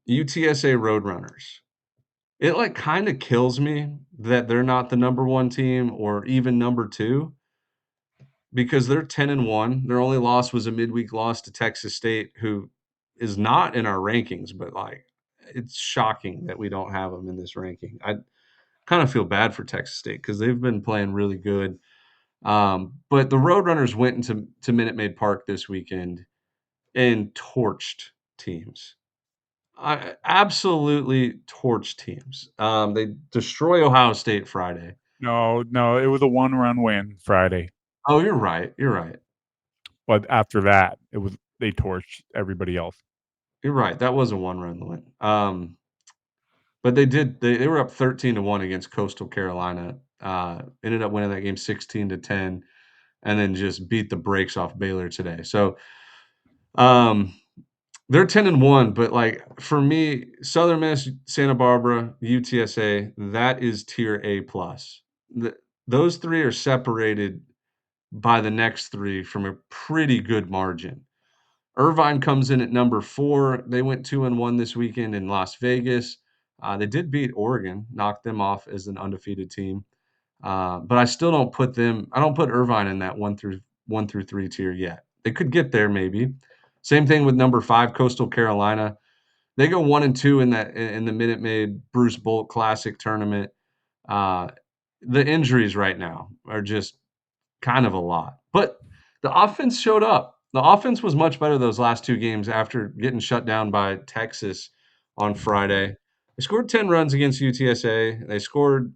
UTSA Roadrunners. It like kind of kills me that they're not the number 1 team or even number 2 because they're 10-1. Their only loss was a midweek loss to Texas State, who is not in our rankings, but like it's shocking that we don't have them in this ranking. I kind of feel bad for Texas State because they've been playing really good. But the Roadrunners went into Minute Maid Park this weekend and torched teams. Absolutely torched teams. They destroy Ohio State Friday. No, it was a one-run win Friday. Oh, you're right. You're right. But after that, they torched everybody else. You're right. That was a one-run win. But they were up 13-1 against Coastal Carolina. Ended up winning that game 16-10, and then just beat the brakes off Baylor today. So, they're 10-1, but like for me, Southern Miss, Santa Barbara, UTSA, that is tier A plus. Those 3 are separated by the next 3 from a pretty good margin. Irvine comes in at number 4. They went 2-1 this weekend in Las Vegas. They did beat Oregon, knocked them off as an undefeated team. But I still don't put them. I don't put Irvine in that 1 through 3 tier yet. They could get there maybe. Same thing with number 5, Coastal Carolina. They go 1-2 in the Minute Maid Bruce Bolt Classic tournament. The injuries right now are just kind of a lot, but the offense showed up. The offense was much better those last 2 games after getting shut down by Texas on Friday. They scored 10 runs against UTSA. They scored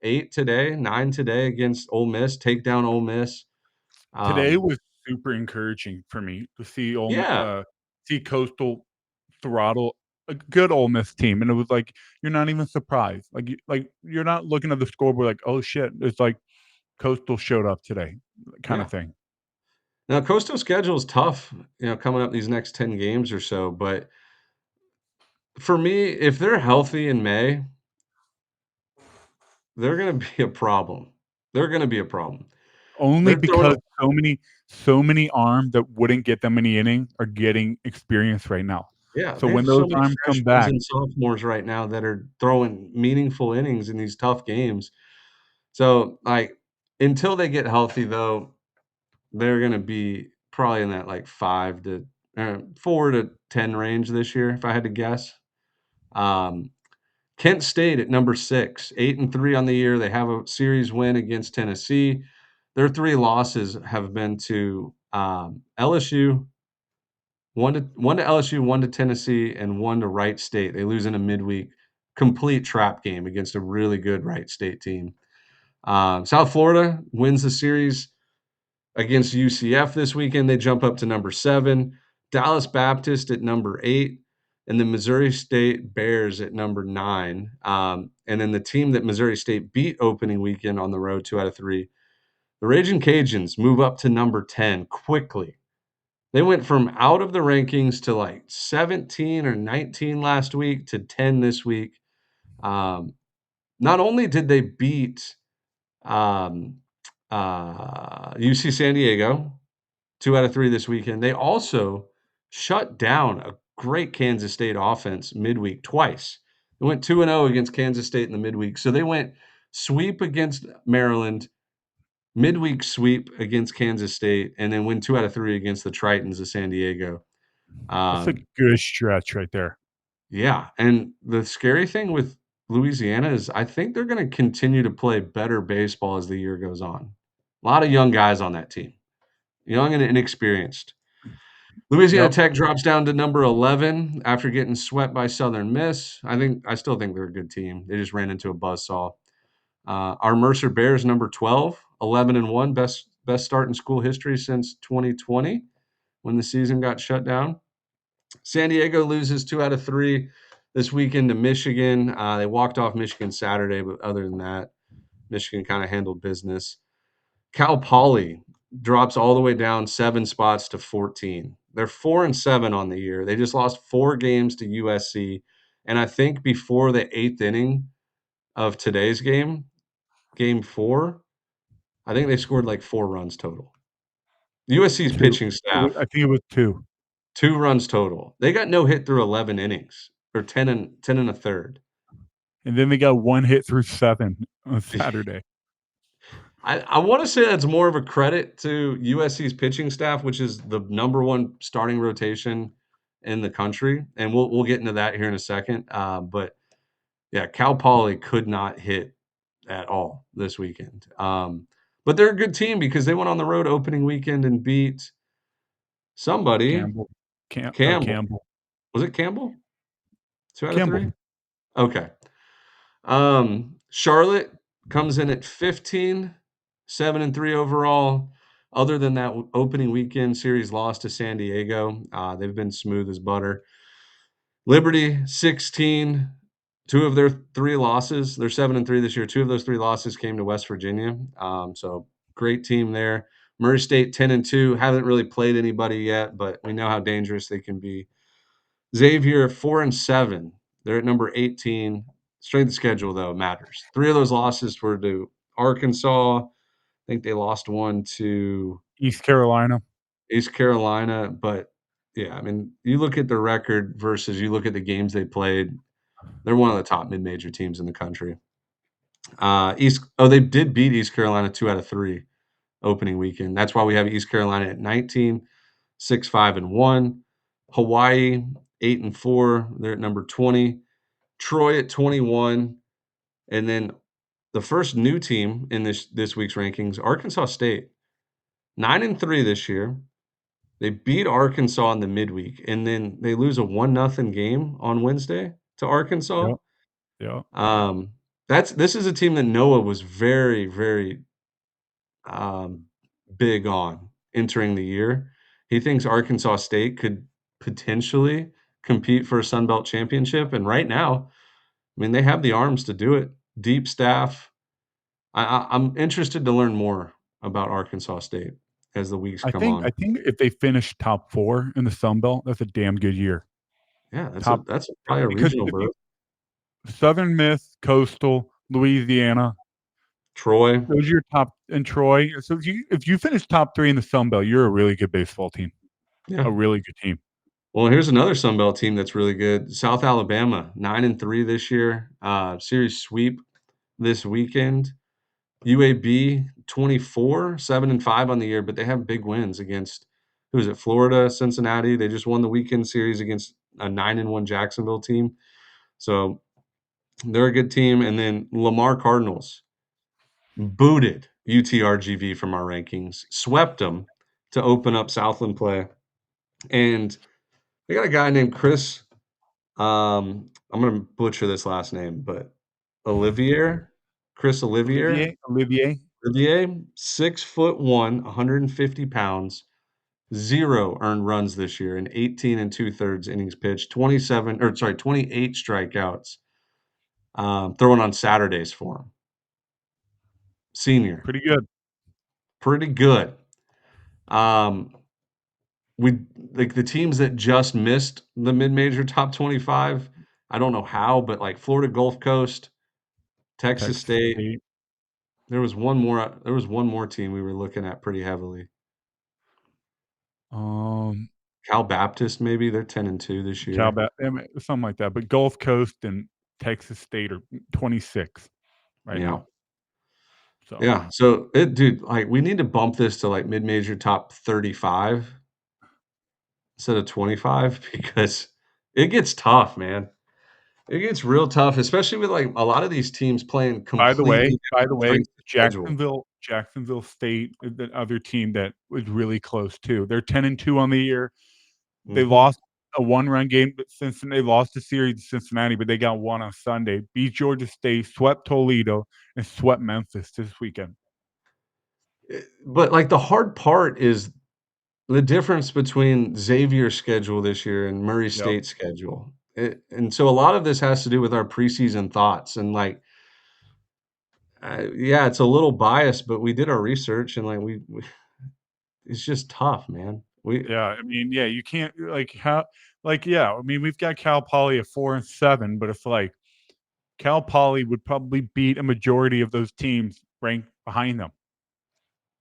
8 today, 9 today against Ole Miss, take down Ole Miss. Today Um, was super encouraging for me to yeah, see Coastal throttle a good Ole Miss team, and it was like, you're not even surprised. You're not looking at the scoreboard like, "Oh, shit." It's like Coastal showed up today, kinda yeah. thing. Now Coastal schedule is tough, coming up these next 10 games or so, but for me, if they're healthy in May, they're gonna be a problem. They're gonna be a problem. Only They're throwing because so many arms that wouldn't get them any inning are getting experience right now. Yeah, So they when have so those many arms come freshmen back, and sophomores right now that are throwing meaningful innings in these tough games. So, like, until they get healthy, though, they're gonna be probably in that, like, 4 to 10 range this year, if I had to guess. Um, Kent State at number 6, 8-3 on the year. They have a series win against Tennessee. Their 3 losses have been to, LSU, 1 to LSU, 1 to Tennessee, and 1 to Wright State. They lose in a midweek complete trap game against a really good Wright State team. South Florida wins the series against UCF this weekend. They jump up to number 7. Dallas Baptist at number 8, and the Missouri State Bears at number 9. And then the team that Missouri State beat opening weekend on the road, 2 out of 3, the Raging Cajuns move up to number 10 quickly. They went from out of the rankings to like 17 or 19 last week to 10 this week. Um, Not only did they beat um, UC San Diego 2 out of 3 this weekend, they also shut down a great Kansas State offense midweek twice. They went 2-0 against Kansas State in the midweek. So they went sweep against Maryland, midweek sweep against Kansas State, and then win 2 out of 3 against the Tritons of San Diego. that's a Um, good stretch right there. yeah, and the scary thing with Louisiana is I think they're gonna continue to play better baseball as the year goes on. A lot of young guys on that team, young and inexperienced. Louisiana Yep. Tech drops down to number 11 after getting swept by Southern Miss. I still think they're a good team. They just ran into a buzzsaw. Our Mercer Bears, number 12, 11-1, best start in school history since 2020 when the season got shut down. San Diego loses 2 out of 3 this weekend to Michigan. They walked off Michigan Saturday, but other than that, Michigan kind of handled business. Cal Poly drops all the way down 7 spots to 14. They're 4-7 on the year. They just lost 4 games to USC, and I think before the 8th inning of today's game, game 4, I think they scored like 4 runs total. USC's 2. pitching staff, I think it was 2. 2 runs total. They got no hit through 11 innings or 10 and a third. And then they got 1 hit through 7 on Saturday. I want to say that's more of a credit to USC's pitching staff, which is the number 1 starting rotation in the country, and we'll get into that here in a second. But yeah, Cal Poly could not hit at all this weekend. But they're a good team because they went on the road opening weekend and beat somebody. Campbell. Campbell. Campbell. Was it Campbell? 2 out of 3? Campbell. Okay. Charlotte comes in at 15, 7-3 overall. Other than that opening weekend series loss to San Diego, they've been smooth as butter. Liberty, 16, 2 of their 3 losses. They're 7-3 this year. 2 of those 3 losses came to West Virginia. So great team there. Murray State, 10-2. Haven't really played anybody yet, but we know how dangerous they can be. Xavier, 4-7. They're at number 18. Strength of schedule, though, matters. 3 of those losses were to Arkansas. I think they lost 1 to East Carolina. East Carolina. But, yeah, I mean, you look at the record versus you look at the games they played, they're one of the top mid-major teams in the country. They did beat East Carolina 2 out of 3 opening weekend. That's why we have East Carolina at 19, 6-5-1. Hawaii, 8-4. They're at number 20. Troy at 21. And then the first new team in this week's rankings, Arkansas State, 9-3 this year. They beat Arkansas in the midweek, and then they lose a 1-0 game on Wednesday to Arkansas. Yep. Yeah. Um, this is a team that Noah was very, very um, big on entering the year. He thinks Arkansas State could potentially compete for a Sun Belt championship, and right now, I mean, they have the arms to do it. Deep staff. I'm interested to learn more about Arkansas State as the weeks come I on. think if they finish top 4 in the Sun Belt, that's a damn good year. Yeah, Top that's probably a because regional if you berth. Southern Miss, Coastal, Louisiana, Troy. those are your top and Troy. So if you finish top 3 in the Sun Belt, you're a really good baseball team, Yeah. a really good team. Well, here's another Sun Belt team that's really good. South Alabama, 9-3 this year. Series sweep this weekend. UAB 24, 7-5 on the year, but they have big wins against who is it? Florida, Cincinnati. They just won the weekend series against a 9-1 Jacksonville team. So they're a good team. And then Lamar Cardinals booted UTRGV from our rankings, swept them to open up Southland play. And they got a guy named Chris. I'm gonna butcher this last name, but Olivier, Chris Olivier. Olivier. Olivier, 6'1", 150 pounds, 0 earned runs this year in 18 2/3 innings pitched, 28 strikeouts, throwing on Saturdays for him. Senior, Pretty good. pretty good. Um, we like the teams that just missed the mid-major top 25. I don't know how, but like Florida Gulf Coast, Texas Texas State. State. There was one more team we were looking at pretty heavily. Um, Cal Baptist, maybe they're 10-2 this year. Something like that. But Gulf Coast and Texas State are 26 right Yeah. now. So Yeah. So dude, like we need to bump this to like mid-major top 35 instead of 25 because it gets tough, man. It gets real tough, especially with like a lot of these teams playing completely by the different way, strengths of schedule. Jacksonville State is the other team that was really close too. They're 10-2 on the year. They Mhm. lost a one-run game, but Cincinnati they lost the series to Cincinnati, but they got one on Sunday. Beat Georgia State, swept Toledo, and swept Memphis this weekend. But like the hard part is the difference between Xavier's schedule this year and Murray Yep. State's schedule. And so a lot of this has to do with our preseason thoughts and like yeah, it's a little biased, but we did our research and like we it's just tough, man. We Yeah, I mean, yeah, you can't like how like yeah, I mean, we've got Cal Poly at 4-7, but it's like Cal Poly would probably beat a majority of those teams ranked behind them,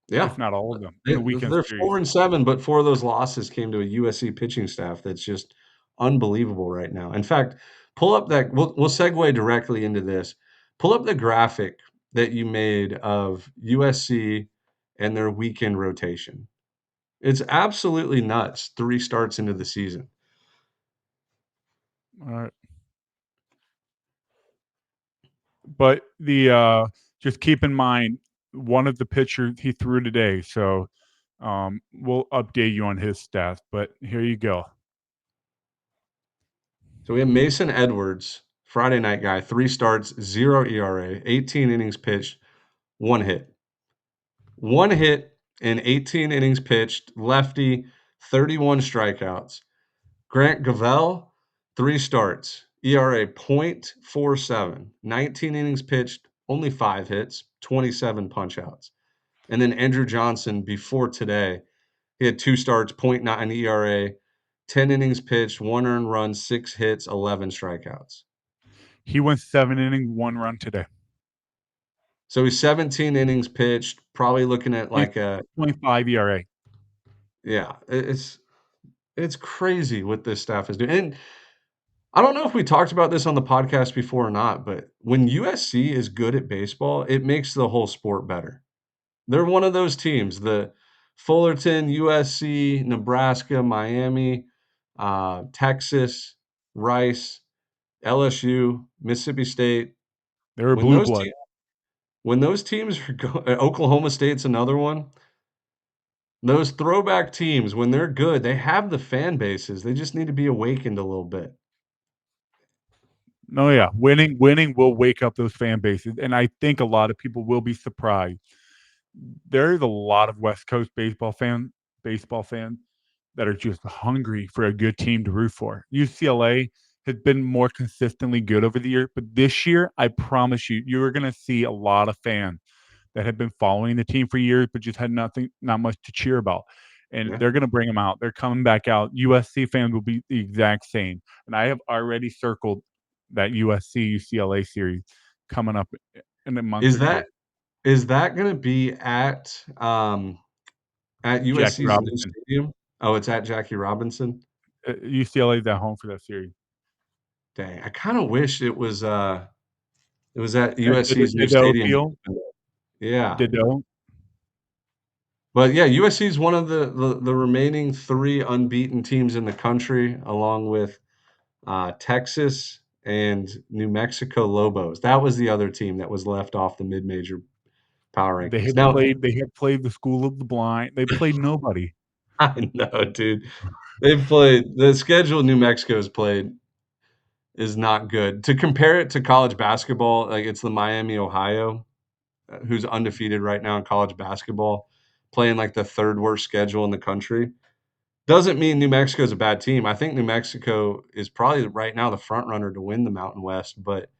Yeah, if not all of them, in they the weekend they're series. 4-7, but 4 of those losses came to a USC pitching staff that's just unbelievable right now. In fact, pull up that we'll segue directly into this. Pull up the graphic that you made of USC and their weekend rotation. It's absolutely nuts 3 starts into the season. Alright. But just keep in mind one of the pitchers he threw today, so we'll update you on his stats. But here you go. So we have Mason Edwards, Friday night guy, 3 starts, 0 ERA, 18 innings pitched, 1 hit. 1 hit in 18 innings pitched, lefty, 31 strikeouts. Grant Gavell, 3 starts, ERA .47, 19 innings pitched, only 5 hits, 27 punchouts. And then Andrew Johnson before today, he had 2 starts, .9 ERA, 10 innings pitched, 1 earned run, 6 hits, 11 strikeouts. He went 7 innings, 1 run today. So he's 17 innings pitched, probably looking at Point like a 0.5 ERA. yeah, it's crazy what this staff is doing. And I don't know if we talked about this on the podcast before or not, but when USC is good at baseball, it makes the whole sport better. They're one of those teams, the Fullerton, USC, Nebraska, Miami, Texas, Rice, LSU, Mississippi State. They're a When blue those blood. teams, when those teams are Oklahoma State's another one. Those throwback teams, when they're good, they have the fan bases. They just need to be awakened a little bit. No, yeah, winning will wake up those fan bases, and I think a lot of people will be surprised. There's a lot of West Coast baseball fans that are just hungry for a good team to root for. UCLA has been more consistently good over the year, but this year, I promise you, you're gonna see a lot of fans that have been following the team for years, but just had not much to cheer about. And Yeah. they're gonna bring them out. They're coming back out. USC fans will be the exact same. And I have already circled that USC UCLA series coming up in a month Is or two. that is that gonna be at Jackie USC's new Robinson. stadium? Oh, it's at Jackie Robinson? UCLA's at home for that series. Dang, I kinda wish it was at At USC's new Dido stadium. Field. Yeah. Dido. But, yeah, USC is one of the remaining 3 unbeaten teams in the country, along with, Texas and New Mexico Lobos. That was the other team that was left off the mid-major power rankings. Now They have played the School of the Blind. They played nobody. I know, dude. They've played the schedule New Mexico's played is not good. To compare it to college basketball, like, it's the Miami, Ohio, who's undefeated right now in college basketball, playing, like, the 3rd worst schedule in the country. Doesn't mean New Mexico's a bad team. I think New Mexico is probably right now the front runner to win the Mountain West, but,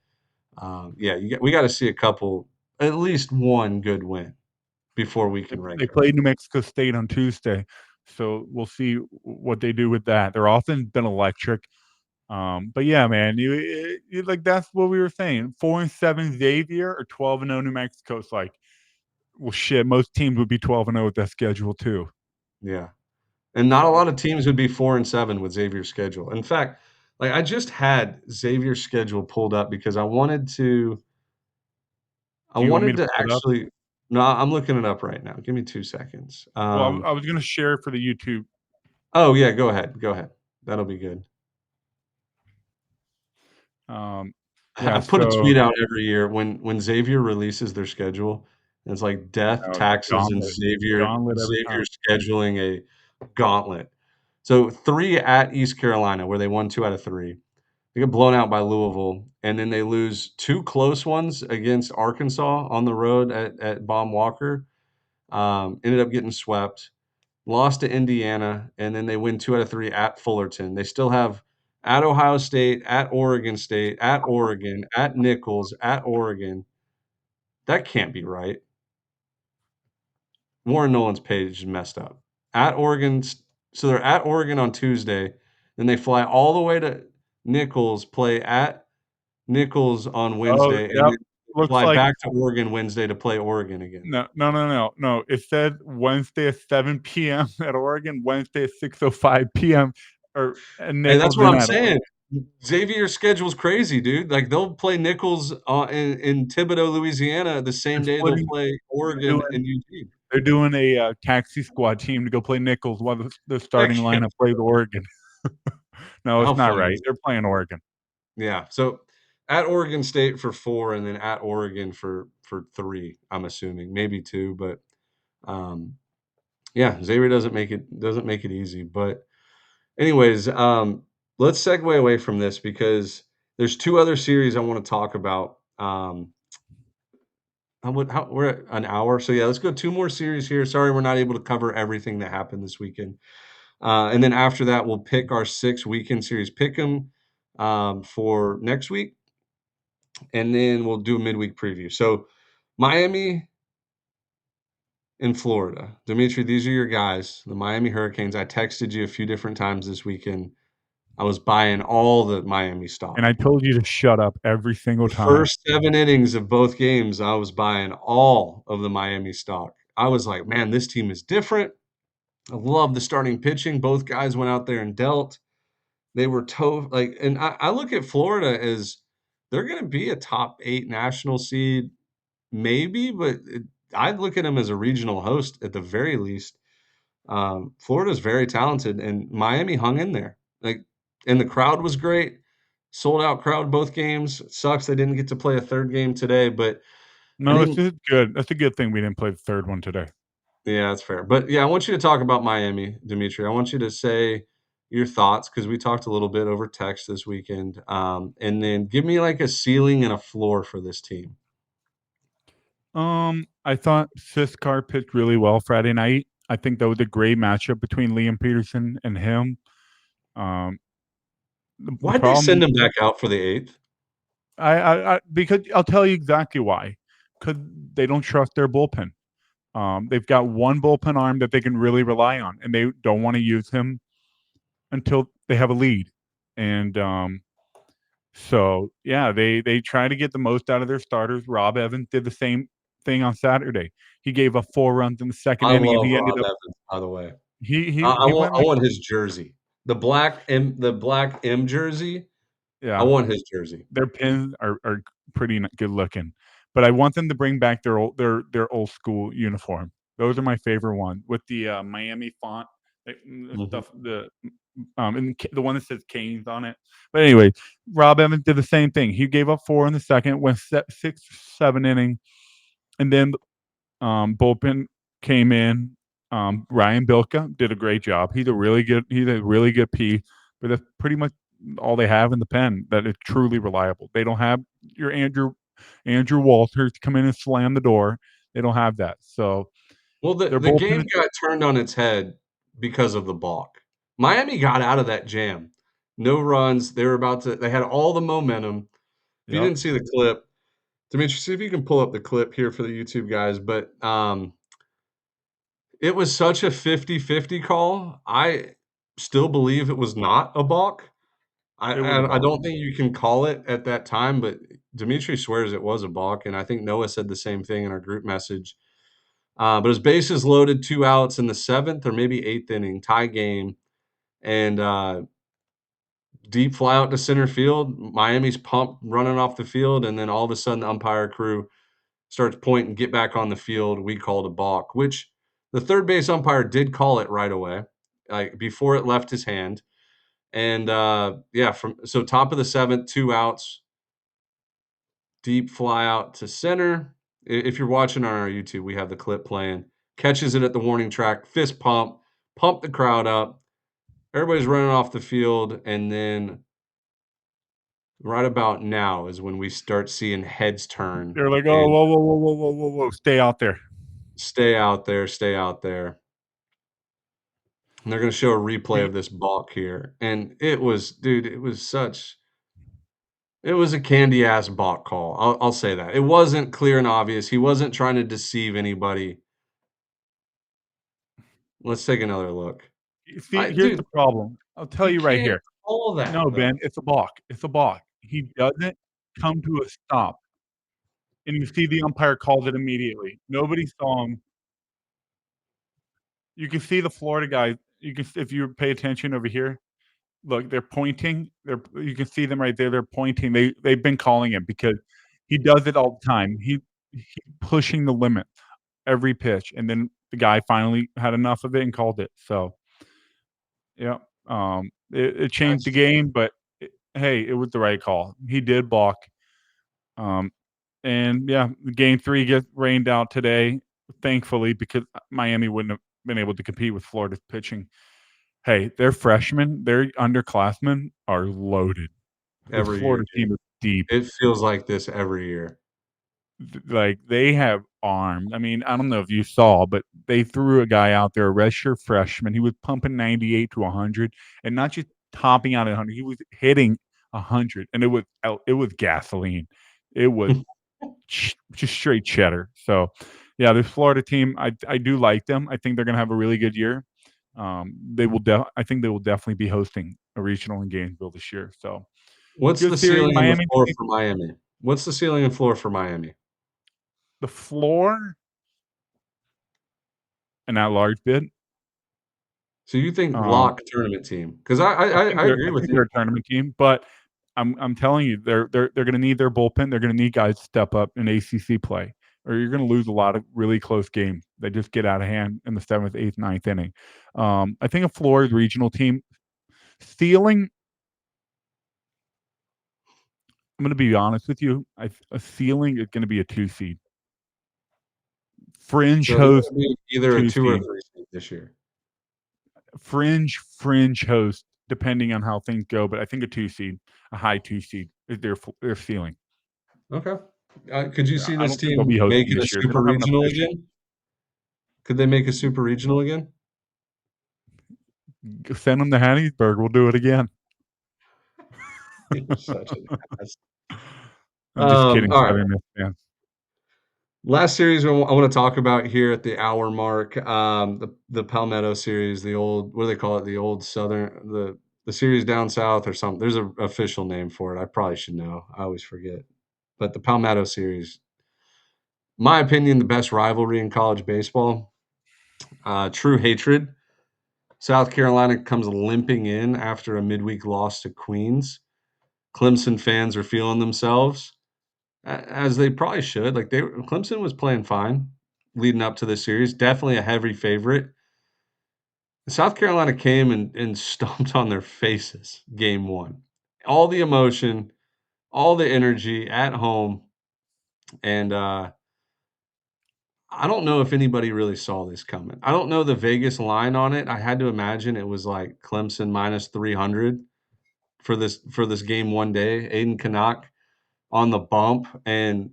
yeah, we gotta see a couple at least one good win before we can rank They them. played New Mexico State on Tuesday, so we'll see what they do with that. Their offense been electric. But yeah, man, you like that's what we were saying. 4-7 Xavier or 12-0 New Mexico. It's like, well, shit. Most teams would be 12-0 with that schedule too. Yeah. And not a lot of teams would be 4 and 7 with Xavier's schedule. In fact, like, I just had Xavier's schedule pulled up because I Do you want me wanted to to pull it up? actually no, I'm looking it up right now. Give me 2 seconds. Well, I was gonna share it for the YouTube. Oh, yeah, go ahead. That'll be good. Um, I yeah. put a So tweet out every year when Xavier releases their schedule, and it's like death, taxes, and gauntlet every Xavier time. scheduling a gauntlet. So 3 at East Carolina, where they won 2 out of 3. They get blown out by Louisville, and then they lose 2 close ones against Arkansas on the road at Baum Walker. Ended up getting swept, lost to Indiana, and then they win 2 out of 3 at Fullerton. They still have at Ohio State, at Oregon State, at Oregon, at Nicholls, at Oregon. That can't be right. Warren Nolan's page is messed up. At Oregon, so they're at Oregon on Tuesday, then they fly all the way to Nicholls, play at Nicholls on Oh, Wednesday, and yep. then Looks fly like back to Oregon Wednesday to play Oregon again. no. It said Wednesday at 7 p.m. at Oregon, Wednesday at 6:05 p.m. or at Hey, that's Nichols what and I'm at Oregon. saying. Xavier's schedule's crazy, dude. Like, they'll play Nicholls, in Thibodaux, Louisiana, the They're same day they'll splitting. play They're Oregon doing and UT. they're doing a taxi squad team to go play Nichols while the That starting can't lineup plays Oregon. No, How it's not funny right. is They're playing Oregon. Yeah, so at Oregon State for 4 and then at Oregon for 3, I'm assuming, maybe 2, but, um, yeah, Xavier doesn't make it easy, but anyways, let's segue away from this because there's 2 other series I wanna talk about. How we're at an hour, so yeah, let's go 2 more series here. Sorry, we're not able to cover everything that happened this weekend. And then after that, we'll pick our 6 weekend series pick'em, for next week, and then we'll do a midweek preview. So, Miami and Florida. Dimitri, these are your guys, the Miami Hurricanes. I texted you a few different times this weekend. I was buying all the Miami And stock. I told you to shut up every single The time. first 7 innings of both games, I was buying all of the Miami stock. I was like, "Man, this team is different." I love the starting pitching. Both guys went out there and dealt. They were like, and I look at Florida as they're gonna be a top 8 national seed, maybe, but I'd look at them as a regional host at the very least. Florida's very talented, and Miami hung in there. Like, and the crowd was great. Sold out crowd both games. It sucks they didn't get to play a third game today, but I No, it's think just good. That's a good thing we didn't play the third one today. yeah, that's fair. But yeah, I want you to talk about Miami, Dimitri. I want you to say your thoughts because we talked a little bit over text this weekend. And then give me like a ceiling and a floor for this team. I thought Siskar pitched really well Friday night. I think that was a great matchup between Liam Peterson and him. The Why'd they problem send him back out for the 8th? I because I'll tell you exactly why. Because they don't trust their bullpen. They've got one bullpen arm that they can really rely on, and they don't want to use him until they have a lead. And so yeah, they try to get the most out of their starters. Rob Evans did the same thing on Saturday. He gave up 4 runs in the second I inning, and love he ended Rob up Evans, by the way. he I he want went I like want his jersey. The black M jersey. I yeah. want his jersey. Their pins are pretty good looking, but I want them to bring back their old school uniform. Those are my favorite one with the Miami font, the Mhm. stuff and the one that says Canes on it. But anyway, Rob Evans did the same thing. He gave up 4 in the second, went 6, 7 inning, and then bullpen came in. Ryan Bilka did a great job. He's a really good piece, but that's pretty much all they have in the pen that is truly reliable. They don't have your Andrew Walters to come in and slam the door. They don't have that. So Well, their the game bullpen, got turned on its head because of the balk. Miami got out of that jam. No runs. They had all the momentum. If you yep, didn't see the clip, Dimitri, see if you can pull up the clip here for the YouTube guys, but, it was such a 50-50 call. I still believe it was not a balk. it was a I ball. don't think you can call it at that time, but Dimitri swears it was a balk, and I think Noah said the same thing in our group message. But his bases loaded, 2 outs in the 7th or maybe 8th inning, tie game, and, deep fly out to center field. Miami's pumped, running off the field, and then all of a sudden, the umpire crew starts pointing, "Get back on the field." We called a balk, which the third base umpire did call it right away, like, before it left his hand. And, yeah, top of the 7th, 2 outs, deep fly out to center. If you're watching on our YouTube, we have the clip playing. Catches it at the warning track, fist pump the crowd up. Everybody's running off the field, and then right about now is when we start seeing heads turn They're like, oh, and whoa, whoa, whoa, whoa, whoa, whoa, whoa, stay out there. stay out there, stay out there. And they're gonna show a replay The of this balk here, and it was dude, it was a candy ass balk call. I'll say that. It wasn't clear and obvious. He wasn't trying to deceive anybody. Let's take another look. See, here's Dude, the problem. I'll tell you you right can't here. call No, that Ben, though. it's a balk. It's a balk. He doesn't come to a stop, and you see the umpire calls it immediately. Nobody saw him. You can see the Florida guys. You can, if you pay attention over here. Look, they're pointing. You can see them right there. They're pointing. They've been calling him because he does it all the time. He's pushing the limit every pitch, and then the guy finally had enough of it and called it. So yeah, it changed the That's game, but hey, it was the right call. He did balk. Um, and yeah, game 3 gets rained out today, thankfully, because Miami wouldn't have been able to compete with Florida's pitching. Hey, their freshmen, their underclassmen are loaded. This every year, Florida dude. team is deep. It feels like this every year. Like they have arms. I mean, I don't know if you saw, but they threw a guy out there, a redshirt freshman. He was pumping 98 to 100, and not just topping out at 100. He was hitting 100, and it was gasoline. It was just straight cheddar. So, yeah, this Florida team, I do like them. I think they're going to have a really good year. I think they will definitely be hosting a regional in Gainesville this year. So, What's good the series. ceiling and the Miami, floor for Miami? What's the ceiling and floor for Miami? the floor, and that large bid. So you think Um, lock tournament team? Because I agree I with think you. they're a tournament team, but I'm telling you, they're going to need their bullpen. They're going to need guys to step up in ACC play, or you're going to lose a lot of really close games. They just get out of hand in the 7th, 8th, 9th inning. I think a Florida regional team ceiling. I'm going to be honest with you. A ceiling is going to be a 2 seed, fringe So they're host gonna be either a 2 2 or seed, 3 seed this year. fringe host, depending on how things go. But I think a high 2 seed is their ceiling. Okay. Could you see I this don't think they'll be team hosting making a this year. They super don't have enough regional pitching. again? Could they make a super regional again? Send them to Hattiesburg. We'll do it again. You're such an ass. I'm just kidding, All right. Southern Miss fans. Last series I want to talk about here at the hour mark, the Palmetto Series, the old, what do they call it? The old Southern, the series down south or something. There's an official name for it. I probably should know. I always forget. But the Palmetto Series, my opinion, the best rivalry in college baseball. True hatred. South Carolina comes limping in after a midweek loss to Queens. Clemson fans are feeling themselves, as they probably should. Like Clemson was playing fine leading up to this series. Definitely a heavy favorite. South Carolina came and stomped on their faces game one. All the emotion, all the energy at home. And I don't know if anybody really saw this coming. I don't know the Vegas line on it. I had to imagine it was like Clemson minus 300 for this game one day. Aiden Canuck on the bump, and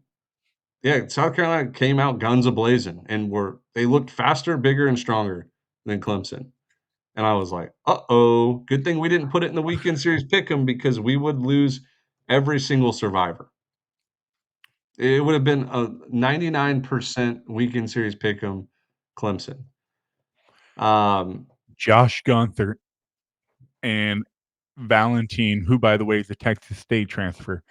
yeah, South Carolina came out guns a-blazing, and they looked faster, bigger, and stronger than Clemson. And I was like, "Uh-oh, good thing we didn't put it in the weekend series pick'em because we would lose every single survivor." It would have been a 99% weekend series pick'em Clemson. Josh Gunther and Valentine, who, by the way, is a Texas State transfer,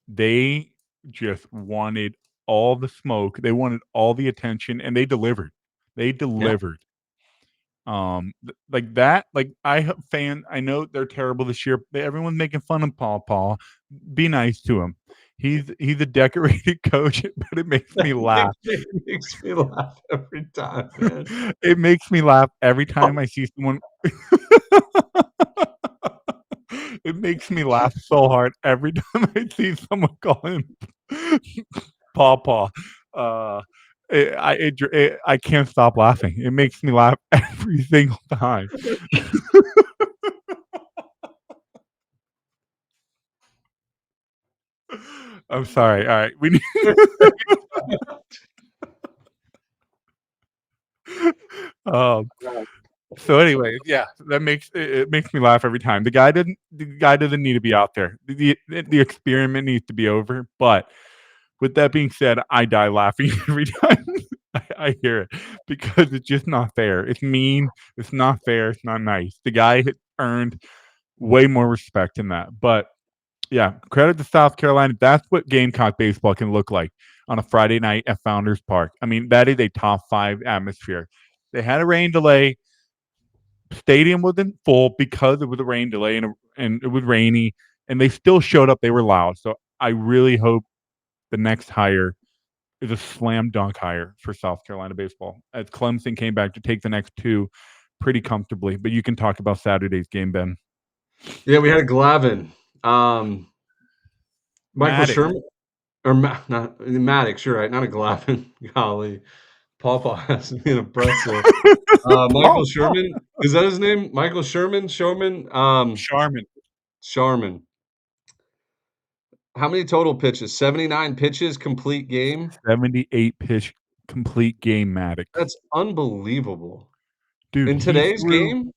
they just wanted all the smoke. They wanted all the attention, and they delivered. They delivered. Like that. Like I know they're terrible this year. Everyone's making fun of Paul. Be nice to him. He's a decorated coach, but it makes me laugh. It makes me laugh every time, man. It makes me laugh every time I see someone. It makes me laugh so hard every time I see someone call him Paw. I can't stop laughing. It makes me laugh every single time. I'm sorry. All right, we need. So anyway, yeah, it makes me laugh every time. The guy doesn't need to be out there. The experiment needs to be over. But with that being said, I die laughing every time I hear it because it's just not fair. It's mean. It's not fair. It's not nice. The guy earned way more respect than that. But yeah, credit to South Carolina. That's what Gamecock baseball can look like on a Friday night at Founders Park. I mean, that is a top 5 atmosphere. They had a rain delay. Stadium wasn't full because it was a rain delay and it was rainy, and they still showed up. They were loud. So I really hope the next hire is a slam dunk hire for South Carolina baseball, as Clemson came back to take the next 2 pretty comfortably. But you can talk about Saturday's game, Ben. Yeah, we had a Glavin. Michael Maddox. Sherman or not Maddox, you're right, not a Glavin. Golly. Pawpaw has me in a pretzel. Michael Sherman, is that his name? Michael Sherman? Sharman. Sharman. How many total pitches? 79 pitches, complete game? 78 pitch complete game, Maddox. That's unbelievable. Dude, in today's game?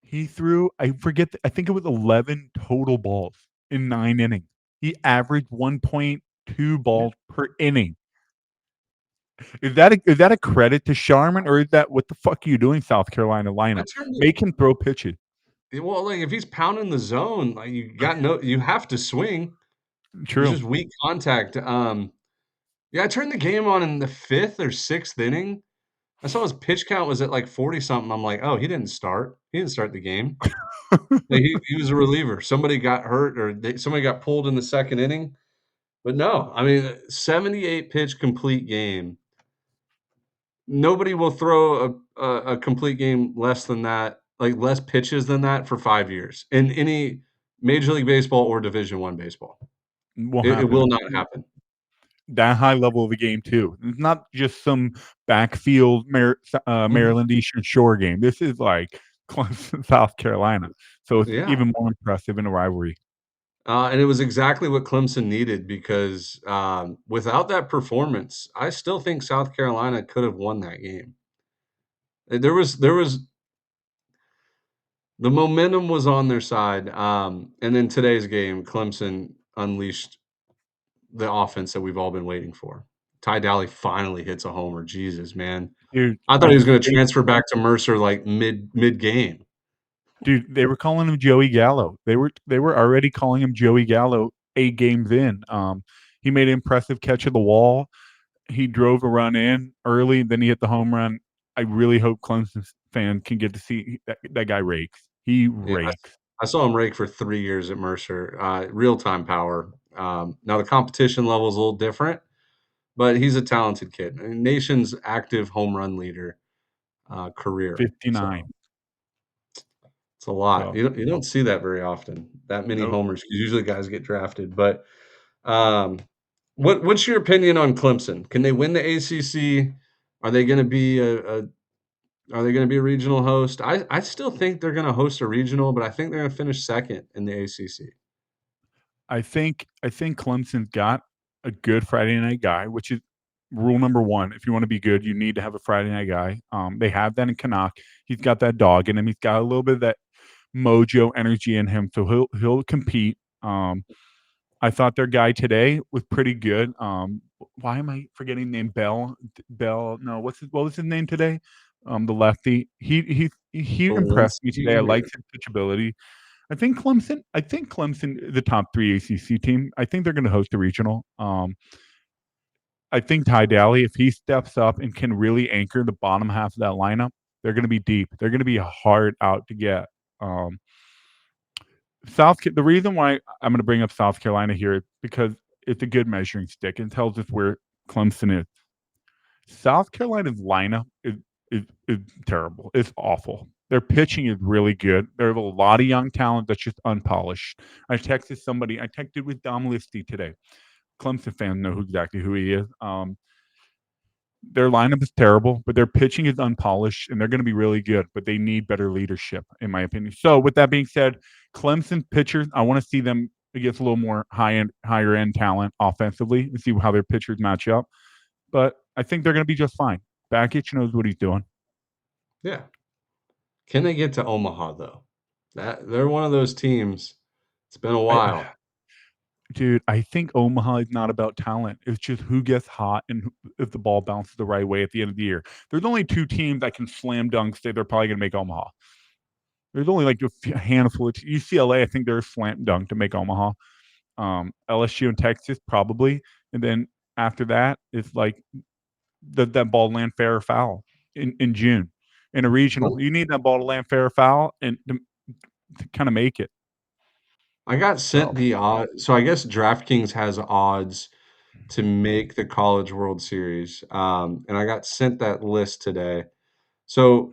He threw, I think it was 11 total balls in 9 innings. He averaged 1.2 balls per inning. Is that a credit to Sharman, or is that what the fuck are you doing, South Carolina lineup? Make him throw pitches. Well, like if he's pounding the zone, like you have to swing. True. It's just weak contact. Yeah, I turned the game on in the 5th or 6th inning. I saw his pitch count was at like 40 something. I'm like, oh, he didn't start. He didn't start the game. Like, he was a reliever. Somebody got hurt or somebody got pulled in the 2nd inning. But no, I mean, 78 pitch complete game. Nobody will throw a complete game less than that, like less pitches than that for 5 years in any Major League Baseball or Division I baseball. It will not happen. That high level of a game too. It's not just some backfield Maryland Eastern Shore game. This is like Clemson, South Carolina. So it's Yeah. even more impressive in a rivalry. And it was exactly what Clemson needed because without that performance, I still think South Carolina could have won that game. There was the momentum was on their side, and then today's game, Clemson unleashed the offense that we've all been waiting for. Ty Dally finally hits a homer. Jesus, man. Dude, I thought he was gonna transfer back to Mercer, like, mid-game. they were calling him Joey Gallo. They were already calling him Joey Gallo 8 games in. He made an impressive catch of the wall. He drove a run in early, then he hit the home run. I really hope Clemson fan can get to see that guy rakes. He Yeah, rakes. I saw him rake for 3 years at Mercer, real-time power. Now the competition level is a little different, but he's a talented kid. Nation's active home run leader, career. So 59. it's a lot. So, You don't see that very often, that many nope. homers, 'cause usually guys get drafted. But, um, what's your opinion on Clemson? Can they win the ACC? Are they gonna be are they gonna be a regional host? I still think they're gonna host a regional, but I think they're gonna finish 2nd in the ACC. I think Clemson's got a good Friday night guy, which is rule number 1. If you wanna be good, you need to have a Friday night guy. They have that in Canuck. He's got that dog in him. He's got a little bit of that mojo energy in him, so he'll compete. I thought their guy today was pretty good. Why am I forgetting the name? Bell? No, what was his name today? The lefty. He impressed me today. I Walensky or liked his pitchability. I think Clemson, the top 3 ACC team. I think they're going to host a regional. I think Ty Daly, if he steps up and can really anchor the bottom half of that lineup, they're going to be deep. They're going to be hard out to get. Um, the reason why I'm going to bring up South Carolina here is because it's a good measuring stick and tells us where Clemson is. South Carolina's lineup is terrible. It's awful. Their pitching is really good. They have a lot of young talent that's just unpolished. I texted with Dom Listy today. Clemson fans know exactly who he is. Their lineup is terrible, but their pitching is unpolished, and they're going to be really good. But they need better leadership, in my opinion. So, with that being said, Clemson pitchers, I want to see them against a little more higher end talent offensively and see how their pitchers match up. But I think they're going to be just fine. Bakic knows what he's doing. yeah. Can they get to Omaha, though? They're one of those teams. It's been a I, while. dude, I think Omaha is not about talent. It's just who gets hot and if the ball bounces the right way at the end of the year. There's only 2 teams that can slam dunk say they're probably going to make Omaha. There's only like a handful of UCLA. I think they're a slam dunk to make Omaha. LSU and Texas probably, and then after that, it's like that ball land fair or foul in June in a regional. You need that ball to land fair or foul and to kind of make it. I got sent So the odd so I guess DraftKings has odds to make the College World Series, and I got sent that list today. So,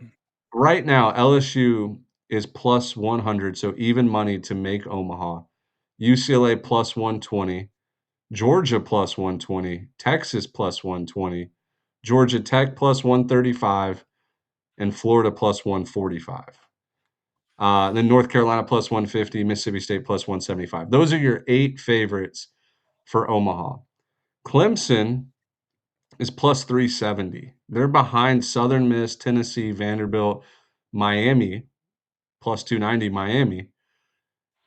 right now, LSU is plus 100, so even money to make Omaha. UCLA plus 120, Georgia plus 120, Texas plus 120, Georgia Tech plus 135, and Florida plus 145. Then North Carolina plus 150, Mississippi State plus 175. Those are your 8 favorites for Omaha. Clemson is plus 370. They're behind Southern Miss, Tennessee, Vanderbilt, Miami, plus 290 Miami,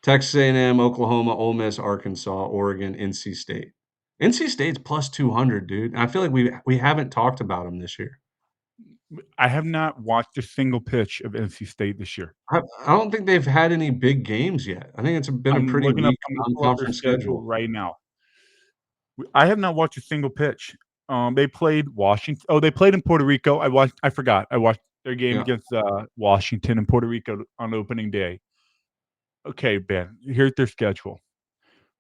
Texas A&M, Oklahoma, Ole Miss, Arkansas, Oregon, NC State. NC State's plus 200, dude. And I feel like we haven't talked about them this year. I have not watched a single pitch of NC State this year. I don't think they've had any big games yet. I think it's been a I'm pretty looking up. weak I'm gonna pull up their non-conference schedule schedule. right now. I have not watched a single pitch. They played Washington. Oh, they played in Puerto Rico. I forgot. I watched their game Yeah. against Washington and Puerto Rico on opening day. Okay, Ben. Here's their schedule: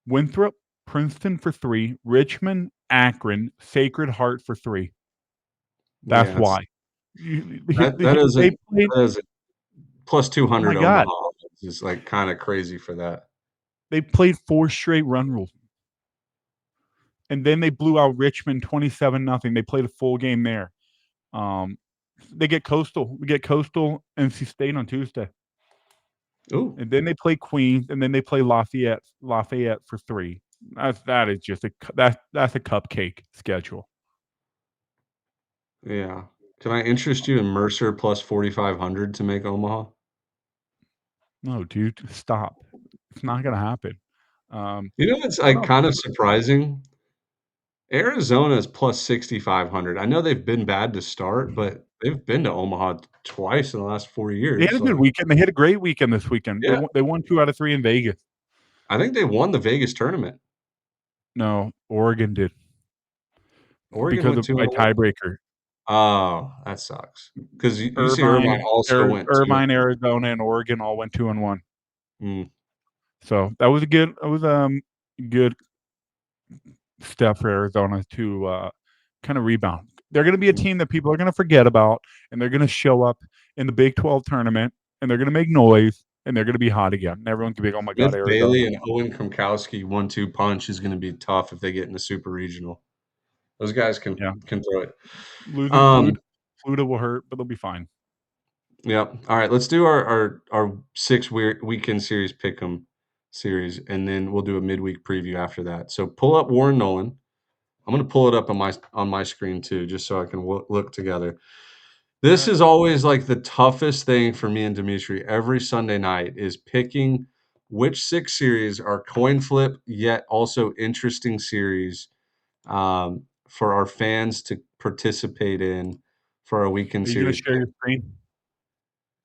Winthrop, Princeton for 3, Richmond, Akron, Sacred Heart for 3. That's Yeah, it's why. that isn't They played. that isn't plus Oh my 200 God! Omaha is like kinda crazy for that. They played 4 straight run rules, and then they blew out Richmond 27-0. They played a full game there. Um, They get Coastal. We get Coastal NC State on Tuesday, Ooh, and then they play Queens, and then they play Lafayette for 3. That is just that's a cupcake schedule. yeah. Can I interest you in Mercer plus 4,500 to make Omaha? No, dude, stop. It's not gonna happen. You know what's What like else? kind of surprising? Arizona is plus 6,500. I know they've been bad to start, but they've been to Omaha twice in the last 4 They had years. a good Like, weekend. They had a great weekend this weekend. yeah, They won 2 out of 3 in Vegas. I think they won the Vegas tournament. No, Oregon did Oregon because went of 2 by and 1. tiebreaker. Oh, that sucks. Because UC Irvine also went 2 and Irvine, Arizona, and Oregon all went 2-1. 1. So that was good step for Arizona to kind of rebound. They're going to be a team that people are going to forget about, and they're going to show up in the Big 12 tournament, and they're going to make noise, and they're going to be hot again. And everyone's going to be like, "Oh my God, Smith Arizona!" Bailey and Owen Kromkowski 1-2 punch is gonna be tough if they get in the super regional. Those guys Yeah, can throw it. losing Um, Fluta will hurt, but they'll be fine. yep. All right, let's do our 6 weekend series pick'em series, and then we'll do a midweek preview after that. So pull up Warren Nolan. I'm gonna pull it up on my screen too, just so I can look together. All This right. is always like the toughest thing for me and Dimitri every Sunday night is picking which 6 series are coin flip, yet also interesting series for our fans to participate in for our weekend Are you going to series share pick. your screen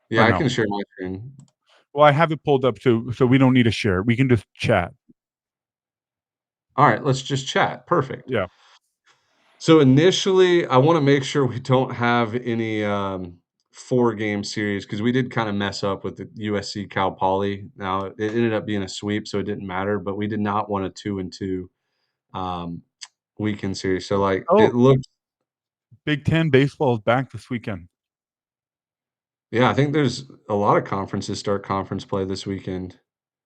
Yeah, or I no? can share my screen. Well, I have it pulled up, so we don't need to share. We can just chat. All right, let's just chat. Perfect. Yeah. So initially, I want to make sure we don't have any 4-game series because we did kind of mess up with the USC Cal Poly. Now it ended up being a sweep, so it didn't matter. But we did not want a 2-2 um, weekend series. So like Oh, it looked, Big Ten baseball is back this weekend. yeah. I think there's a lot of conferences start conference play this weekend.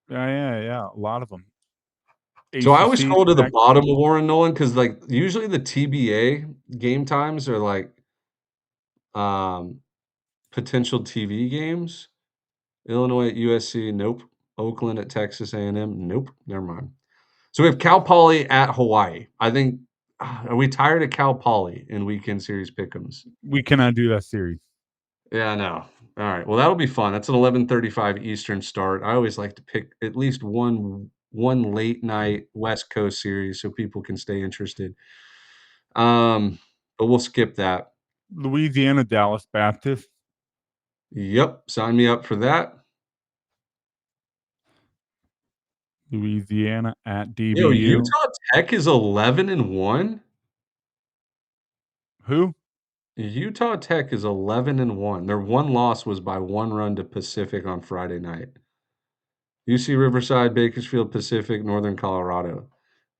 Yeah. A lot of them. So I always ACC scroll to the back. bottom of Warren Nolan because like usually the TBA game times are like um, potential TV games. Illinois at USC, nope. Oakland at Texas A&M, nope. Never mind. So we have Cal Poly at Hawaii. I think are we tired of Cal Poly in weekend series pick'ems? We cannot do that series. Yeah, I know. All right. Well, that'll be fun. That's an 11:35 Eastern start. I always like to pick at least one late night West Coast series so people can stay interested. But we'll skip that. Louisiana, Dallas Baptist. Yep, sign me up for that. Louisiana at Yo, DBU. Utah Tech is 11-1. Who? Utah Tech is 11-1. Their one loss was by 1 run to Pacific on Friday night. UC Riverside, Bakersfield Pacific, Northern Colorado.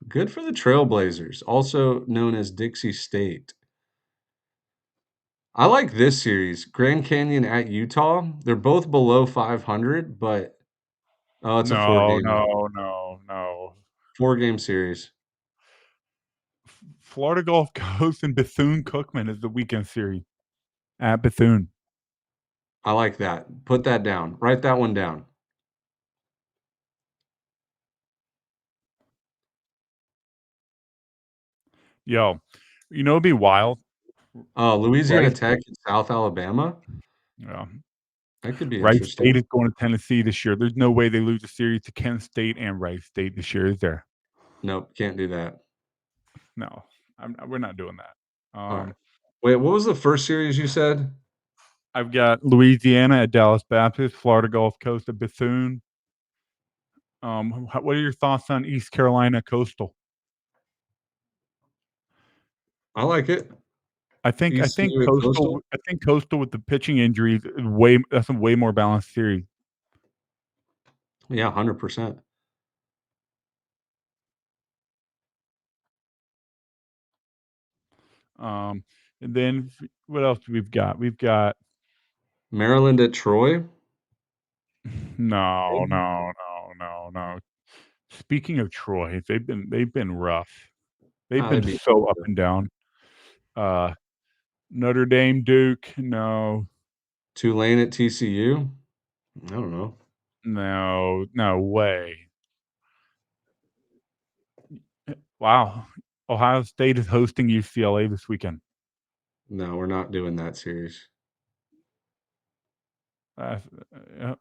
Good for the Trailblazers, also known as Dixie State. I like this series, Grand Canyon at Utah. They're both below 500, but oh, it's a No. 4-game series. Florida Gulf Coast and Bethune-Cookman is the weekend series at Bethune. I like that. Put that down. Write that one down. Yo, it'd be wild. Oh, Louisiana Rice, Tech and South Alabama. yeah. That could be Rice State interesting. is going to Tennessee this year. There's no way they lose a series to Kent State and Rice State this year, is there? Nope, can't do that. No, we're not doing that. All right. Wait, what was the first series you said? I've got Louisiana at Dallas Baptist, Florida Gulf Coast at Bethune. What are your thoughts on East Carolina Coastal? I like it. ECU at Coastal? I think Coastal with the pitching injuries is that's a way more balanced series. Yeah, 100%. And then what else do we've got? We've got Maryland at Troy? no. Speaking of Troy, they've been rough. They've Ah, they been beat so up Georgia. and down. Uh, Notre Dame, Duke. No. Tulane at TCU. I don't know. No way. Wow. Ohio State is hosting UCLA this weekend. No, we're not doing that series. You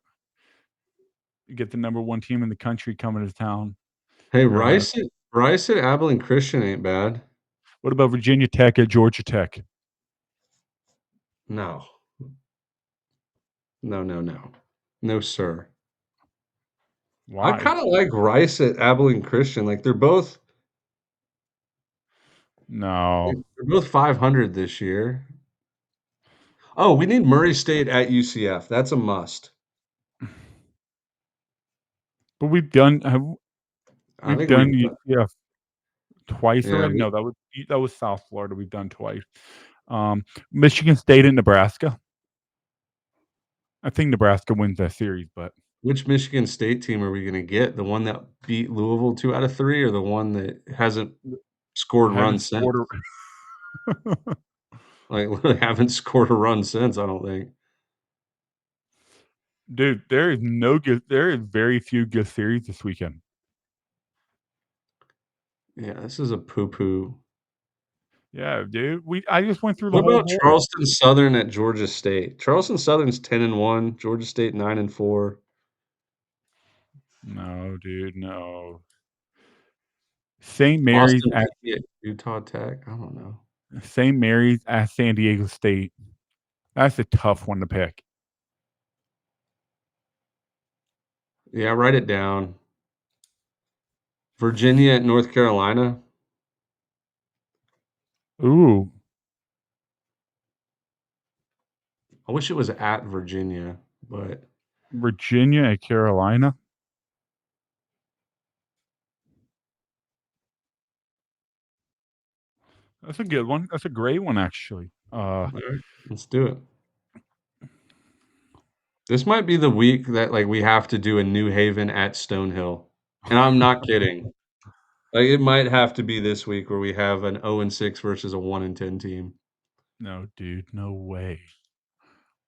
get the number one team in the country coming to town. Hey, Rice at Abilene Christian ain't bad. What about Virginia Tech at Georgia Tech? No. No, sir. Why? I kind of like Rice at Abilene Christian. Like they're both No. 500 this year. Oh, we need Murray State at UCF. That's a must. But we've done I think UCF twice yeah, already. No, that was South Florida. We've done twice. Michigan State and Nebraska. I think Nebraska wins that series, but which Michigan State team are we going to get? The one that beat Louisville 2 out of 3 or the one that hasn't scored runs since? Like literally haven't scored a run since, I don't think. Dude, there is very few good series this weekend. Yeah, this is a poo-poo. Yeah, dude. I just went through the What whole about board. Charleston Southern at Georgia State? Charleston Southern's 10-1, Georgia State 9-4. No, dude, no. St. Mary's Boston at Utah Tech. I don't know. St. Mary's at San Diego State. That's a tough one to pick. Yeah, write it down. Virginia at North Carolina. Ooh. I wish it was at Virginia, but Virginia at Carolina. That's a good one. That's a great one, actually. all right, let's do it. This might be the week that like we have to do a New Haven at Stonehill. And I'm not kidding. Like it might have to be this week where we have an 0-6 versus a 1-10 team. No, dude, no way.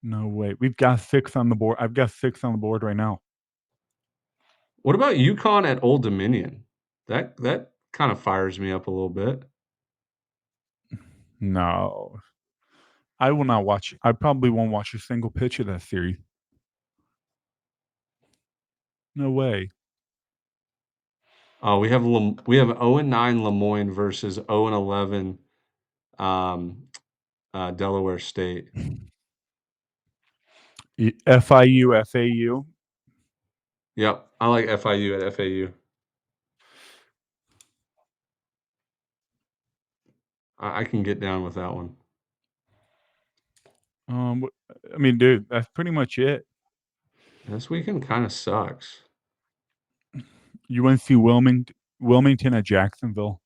No way. We've got 6 on the board. I've got 6 on the board right now. What about UConn at Old Dominion? That kind of fires me up a little bit. No. I will not watch. I probably won't watch a single pitch of that series. No way. Oh, we have 0-9 Lemoyne versus 0-11 Delaware State. FIU, FAU. Yep, I like FIU at FAU. I can get down with that one. I mean, dude, that's pretty much it. This weekend kind of sucks. UNC Wilmington at Jacksonville.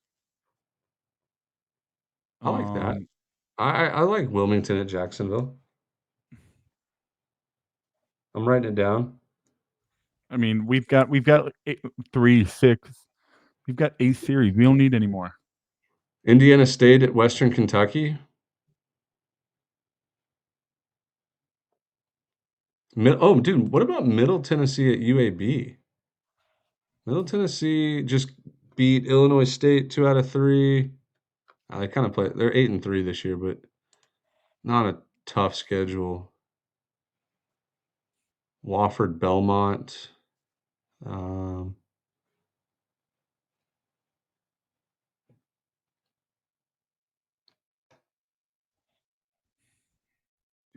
I like that. I like Wilmington at Jacksonville. I'm writing it down. I mean, we've got 3, 6. We've got 8 series. We don't need any more. Indiana State at Western Kentucky. Oh, dude, what about Middle Tennessee at UAB? Middle Tennessee just beat Illinois State 2 out of 3. They kind of play. They're 8-3 this year, but not a tough schedule. Wofford Belmont.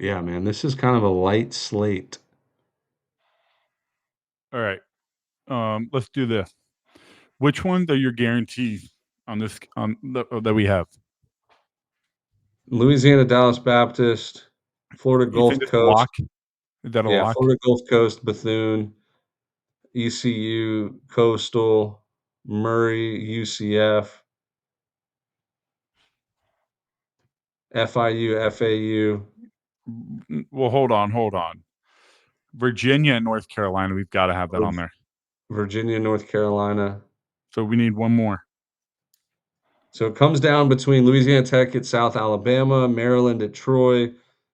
Yeah, man, this is kind of a light slate. All right. Let's do this. Which ones are your guarantees on this that we have? Louisiana Dallas Baptist, Florida You think Gulf it's a Coast. lock? Is that a lock? Florida Gulf Coast, Bethune, ECU, Coastal, Murray, UCF, FIU, FAU. Well, hold on. Virginia and North Carolina, we've got to have that on there. Virginia, North Carolina. So we need one more. So it comes down between Louisiana Tech at South Alabama, Maryland at Troy,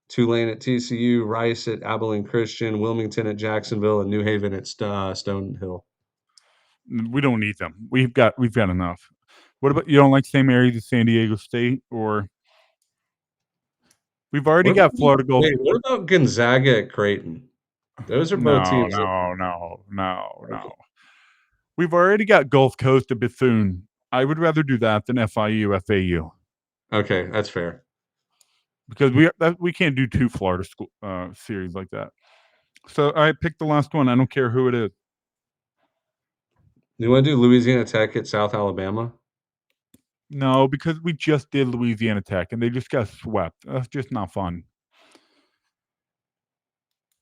Tulane at TCU, Rice at Abilene Christian, Wilmington at Jacksonville, and New Haven at Stonehill. We don't need them. We've got enough. What about you? Don't like St. Mary's at San Diego State, or we've already got Florida Gulf. Wait, what about Gonzaga at Creighton? Those are both teams. No. We've already got Gulf Coast at Bethune. I would rather do that than FIU, FAU. Okay, that's fair. Because we can't do two Florida school series like that. So I picked the last one. I don't care who it is. You want to do Louisiana Tech at South Alabama? No, because we just did Louisiana Tech and they just got swept. That's just not fun.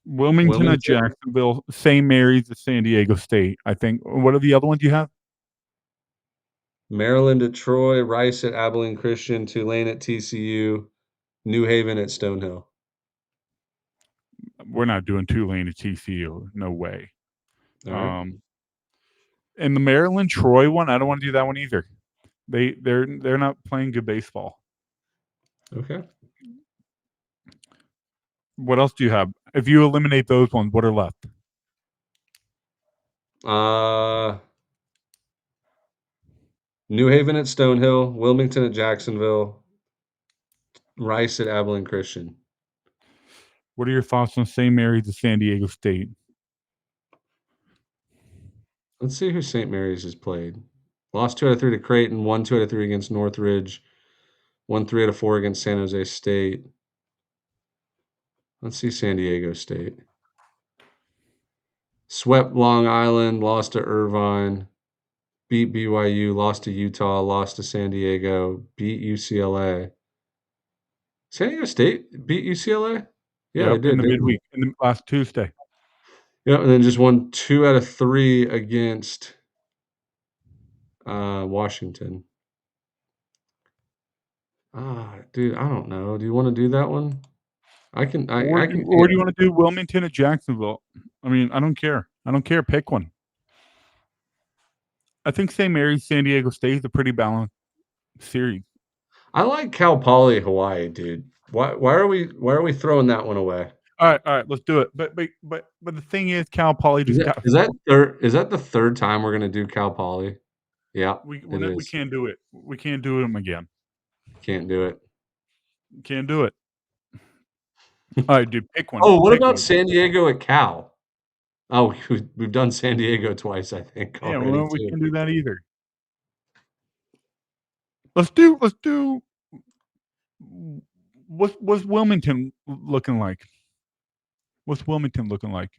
Wilmington at Jacksonville, St. Mary's at San Diego State. I think. What are the other ones you have? Maryland at Troy, Rice at Abilene Christian, Tulane at TCU, New Haven at Stonehill. We're not doing Tulane at TCU. No way. All right. And the Maryland Troy one, I don't want to do that one either. They're not playing good baseball. Okay. What else do you have? If you eliminate those ones, what are left? New Haven at Stonehill, Wilmington at Jacksonville, Rice at Abilene Christian. What are your thoughts on St. Mary's at San Diego State? Let's see who St. Mary's has played. Lost 2 out of 3 to Creighton, won 2 out of 3 against Northridge, won 3 out of 4 against San Jose State. Let's see San Diego State. Swept Long Island, lost to Irvine, beat BYU, lost to Utah, lost to San Diego, beat UCLA. San Diego State beat UCLA? Yeah, they did. In the midweek, in the last Tuesday. Yeah, and then just won 2 out of 3 against Washington. Dude, I don't know. Do you want to do that one? I can. Or do you want to do Wilmington at Jacksonville? I mean, I don't care. Pick one. I think St. Mary's, San Diego State is a pretty balanced series. I like Cal Poly Hawaii, dude. Why are we throwing that one away? All right, let's do it. But the thing is, Cal Poly just got. Is that the third time we're gonna do Cal Poly? Yeah, we can't do it. We can't do them again. Can't do it. Can't do it. All right, dude, pick one. Oh, what about San Diego at Cal? Oh, we've done San Diego twice, I think. Yeah, well, we can't do that either. Let's do. What's Wilmington looking like? What's Wilmington looking like?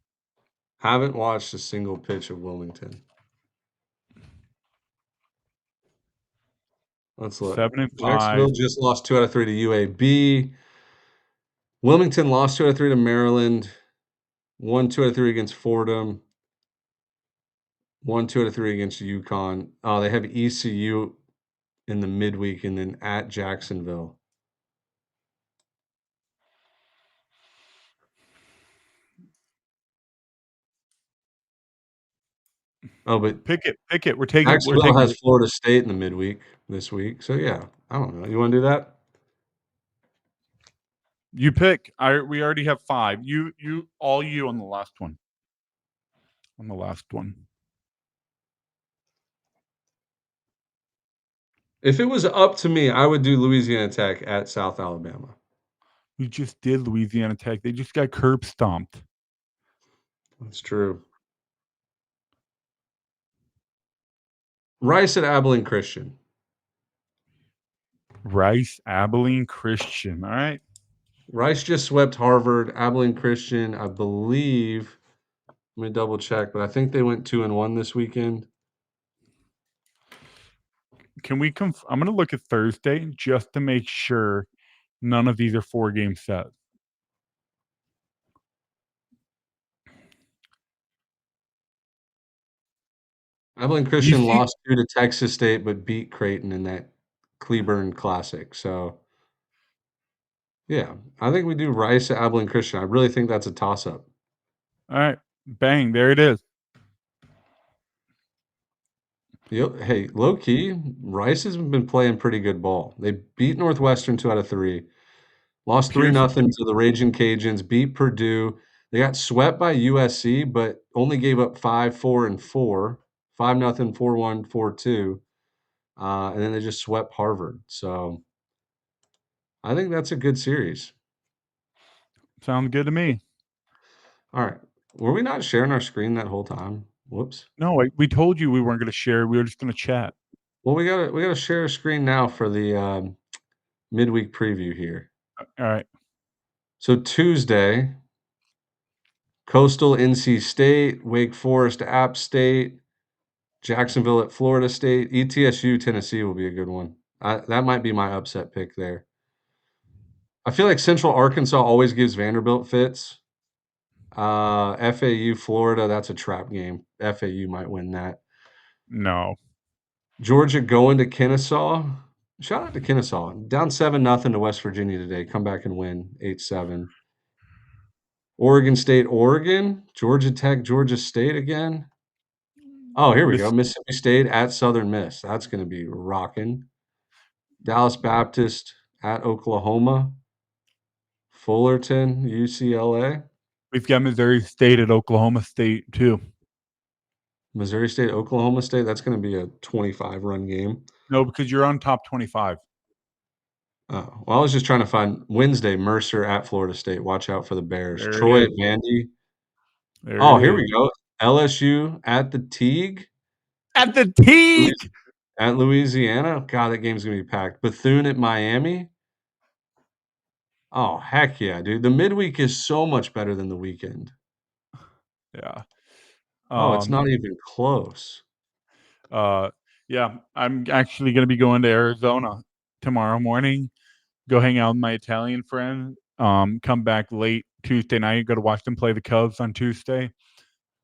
Haven't watched a single pitch of Wilmington. Let's look. 7-5. Jacksonville just lost 2 out of 3 to UAB. Wilmington lost 2 out of 3 to Maryland. Won 2 out of 3 against Fordham. Won 2 out of 3 against UConn. Oh, they have ECU in the midweek and then at Jacksonville. Oh, but pick it. We're taking. Jacksonville has Florida State in the midweek this week. So yeah, I don't know. You want to do that? You pick. We already have 5. You on the last one. On the last one. If it was up to me, I would do Louisiana Tech at South Alabama. We just did Louisiana Tech. They just got curb stomped. That's true. Rice at Abilene Christian. Rice, Abilene Christian. All right. Rice just swept Harvard. Abilene Christian, I believe. Let me double check, but I think they went 2-1 this weekend. Can we I'm going to look at Thursday just to make sure none of these are 4-game sets. Abilene Christian lost 2 to Texas State, but beat Creighton in that Cleburne Classic. So, yeah, I think we do Rice at Abilene Christian. I really think that's a toss-up. All right. Bang. There it is. Hey, low key, Rice has been playing pretty good ball. They beat Northwestern 2 out of 3, lost 3 Here's the nothing to the Raging Cajuns, beat Purdue. They got swept by USC, but only gave up 5, 4, and 4, 5 nothing, 4-1, 4-2, and then they just swept Harvard. So I think that's a good series. sounds good to me. All right. Were we not sharing our screen that whole time? Whoops. No, we told you we weren't going to share. We were just going to chat. Well, we gotta share a screen now for the midweek preview here. All right. So Tuesday, Coastal NC State, Wake Forest App State, Jacksonville at Florida State, ETSU Tennessee will be a good one. That might be my upset pick there. I feel like Central Arkansas always gives Vanderbilt fits. FAU Florida, that's a trap game. FAU might win that. No. Georgia going to Kennesaw. Shout out to Kennesaw. Down 7-0 to West Virginia today. Come back and win 8-7. Oregon State, Oregon. Georgia Tech, Georgia State again. Oh, here we go. Mississippi State at Southern Miss. That's going to be rocking. Dallas Baptist at Oklahoma. Fullerton, UCLA. We've got Missouri State at Oklahoma State too. Missouri State, Oklahoma State. That's going to be a 25-run game. No, because you're on top 25. Oh, well, I was just trying to find Wednesday, Mercer at Florida State. Watch out for the Bears. There it Troy is. at Vandy. There Oh, it here is. we go. LSU at the Teague. At the Teague. At Louisiana. God, that game's going to be packed. Bethune at Miami. Oh, heck yeah, dude. The midweek is so much better than the weekend. Yeah. Oh, it's not even close. Yeah, I'm actually going to be going to Arizona tomorrow morning. Go hang out with my Italian friend. Come back late Tuesday night. Go to watch them play the Cubs on Tuesday.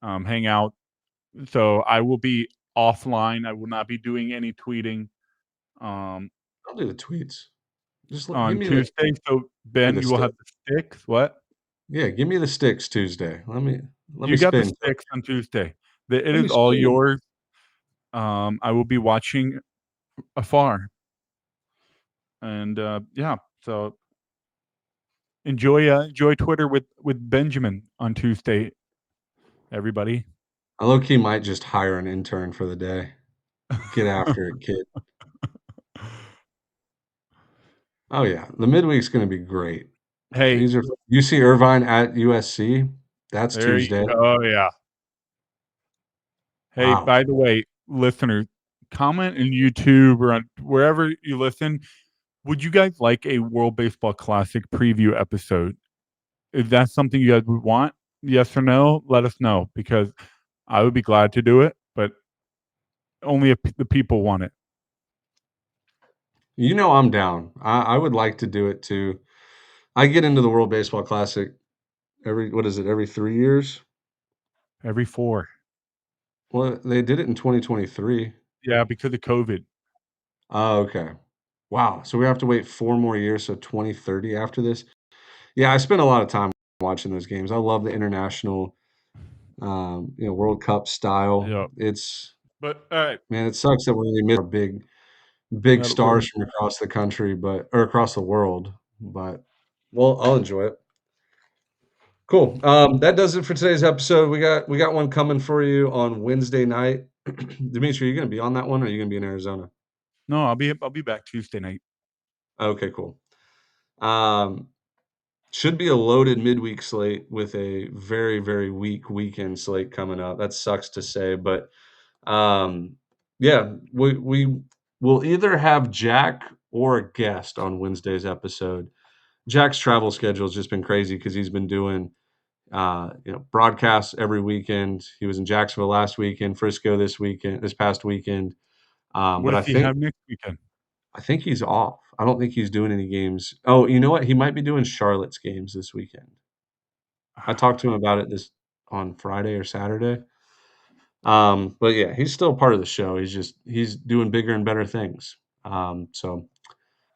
Hang out. So I will be offline. I will not be doing any tweeting. I'll do the tweets. Just give On me Tuesday. So Ben, you will have the sticks. What? Yeah, give me the sticks Tuesday. Let me You got the spin. sticks on Tuesday. It Let me is all spin. yours. I will be watching afar. And yeah, so enjoy Twitter with Benjamin on Tuesday, everybody. I low key might just hire an intern for the day. Get after it, kid. Oh yeah, the midweek's going to be great. Hey, These are UC Irvine at USC. That's there Tuesday. oh yeah. Hey, Wow. by the way, listeners, comment in YouTube or on wherever you listen. Would you guys like a World Baseball Classic preview episode? If that's something you guys would want, yes or no, let us know because I would be glad to do it, but only if the people want it. You know I'm down. I would like to do it too. I get into the World Baseball Classic every 3 years? Every 4. Well, they did it in 2023. Yeah, because of COVID. Oh, okay. Wow. So we have to wait 4 more years, so 2030 after this? Yeah, I spent a lot of time watching those games. I love the international, World Cup style. Yeah. It's But all right. man, it sucks that we really miss our big Yeah, stars from across the country, or across the world. But well, I'll enjoy it. Cool. That does it for today's episode. We got one coming for you on Wednesday night. Dimitri, are you going to be on that one, or are you going to be in Arizona? No, I'll be back Tuesday night. Okay, cool. Should be a loaded midweek slate with a very, very weak weekend slate coming up. That sucks to say, but yeah, we will either have Jack or a guest on Wednesday's episode. Jack's travel schedule has just been crazy because he's been doing broadcasts every weekend. He was in Jacksonville last weekend, Frisco this past weekend. What But does he have next weekend? I think he's off. I don't think he's doing any games. Oh, you know what? He might be doing Charlotte's games this weekend. I talked to him about it on Friday or Saturday. But yeah, he's still part of the show. He's doing bigger and better things. So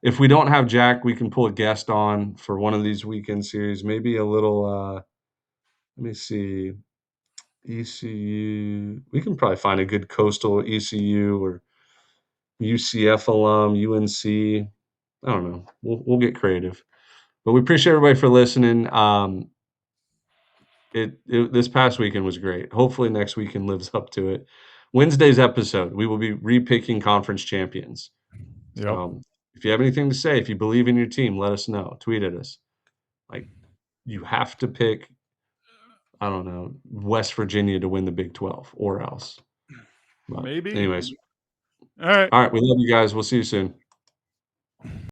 if we don't have Jack, we can pull a guest on for one of these weekend series. Maybe a little. Let me see. ECU. We can probably find a good coastal ECU or UCF alum, UNC. I don't know. We'll get creative. But we appreciate everybody for listening. This past weekend was great. Hopefully next weekend lives up to it. Wednesday's episode, we will be repicking conference champions. Yep. So if you have anything to say, if you believe in your team, let us know. Tweet at us. Like, you have to pick, I don't know, West Virginia to win the Big 12 or else. But Maybe. anyways. All right. All right. We love you guys. We'll see you soon.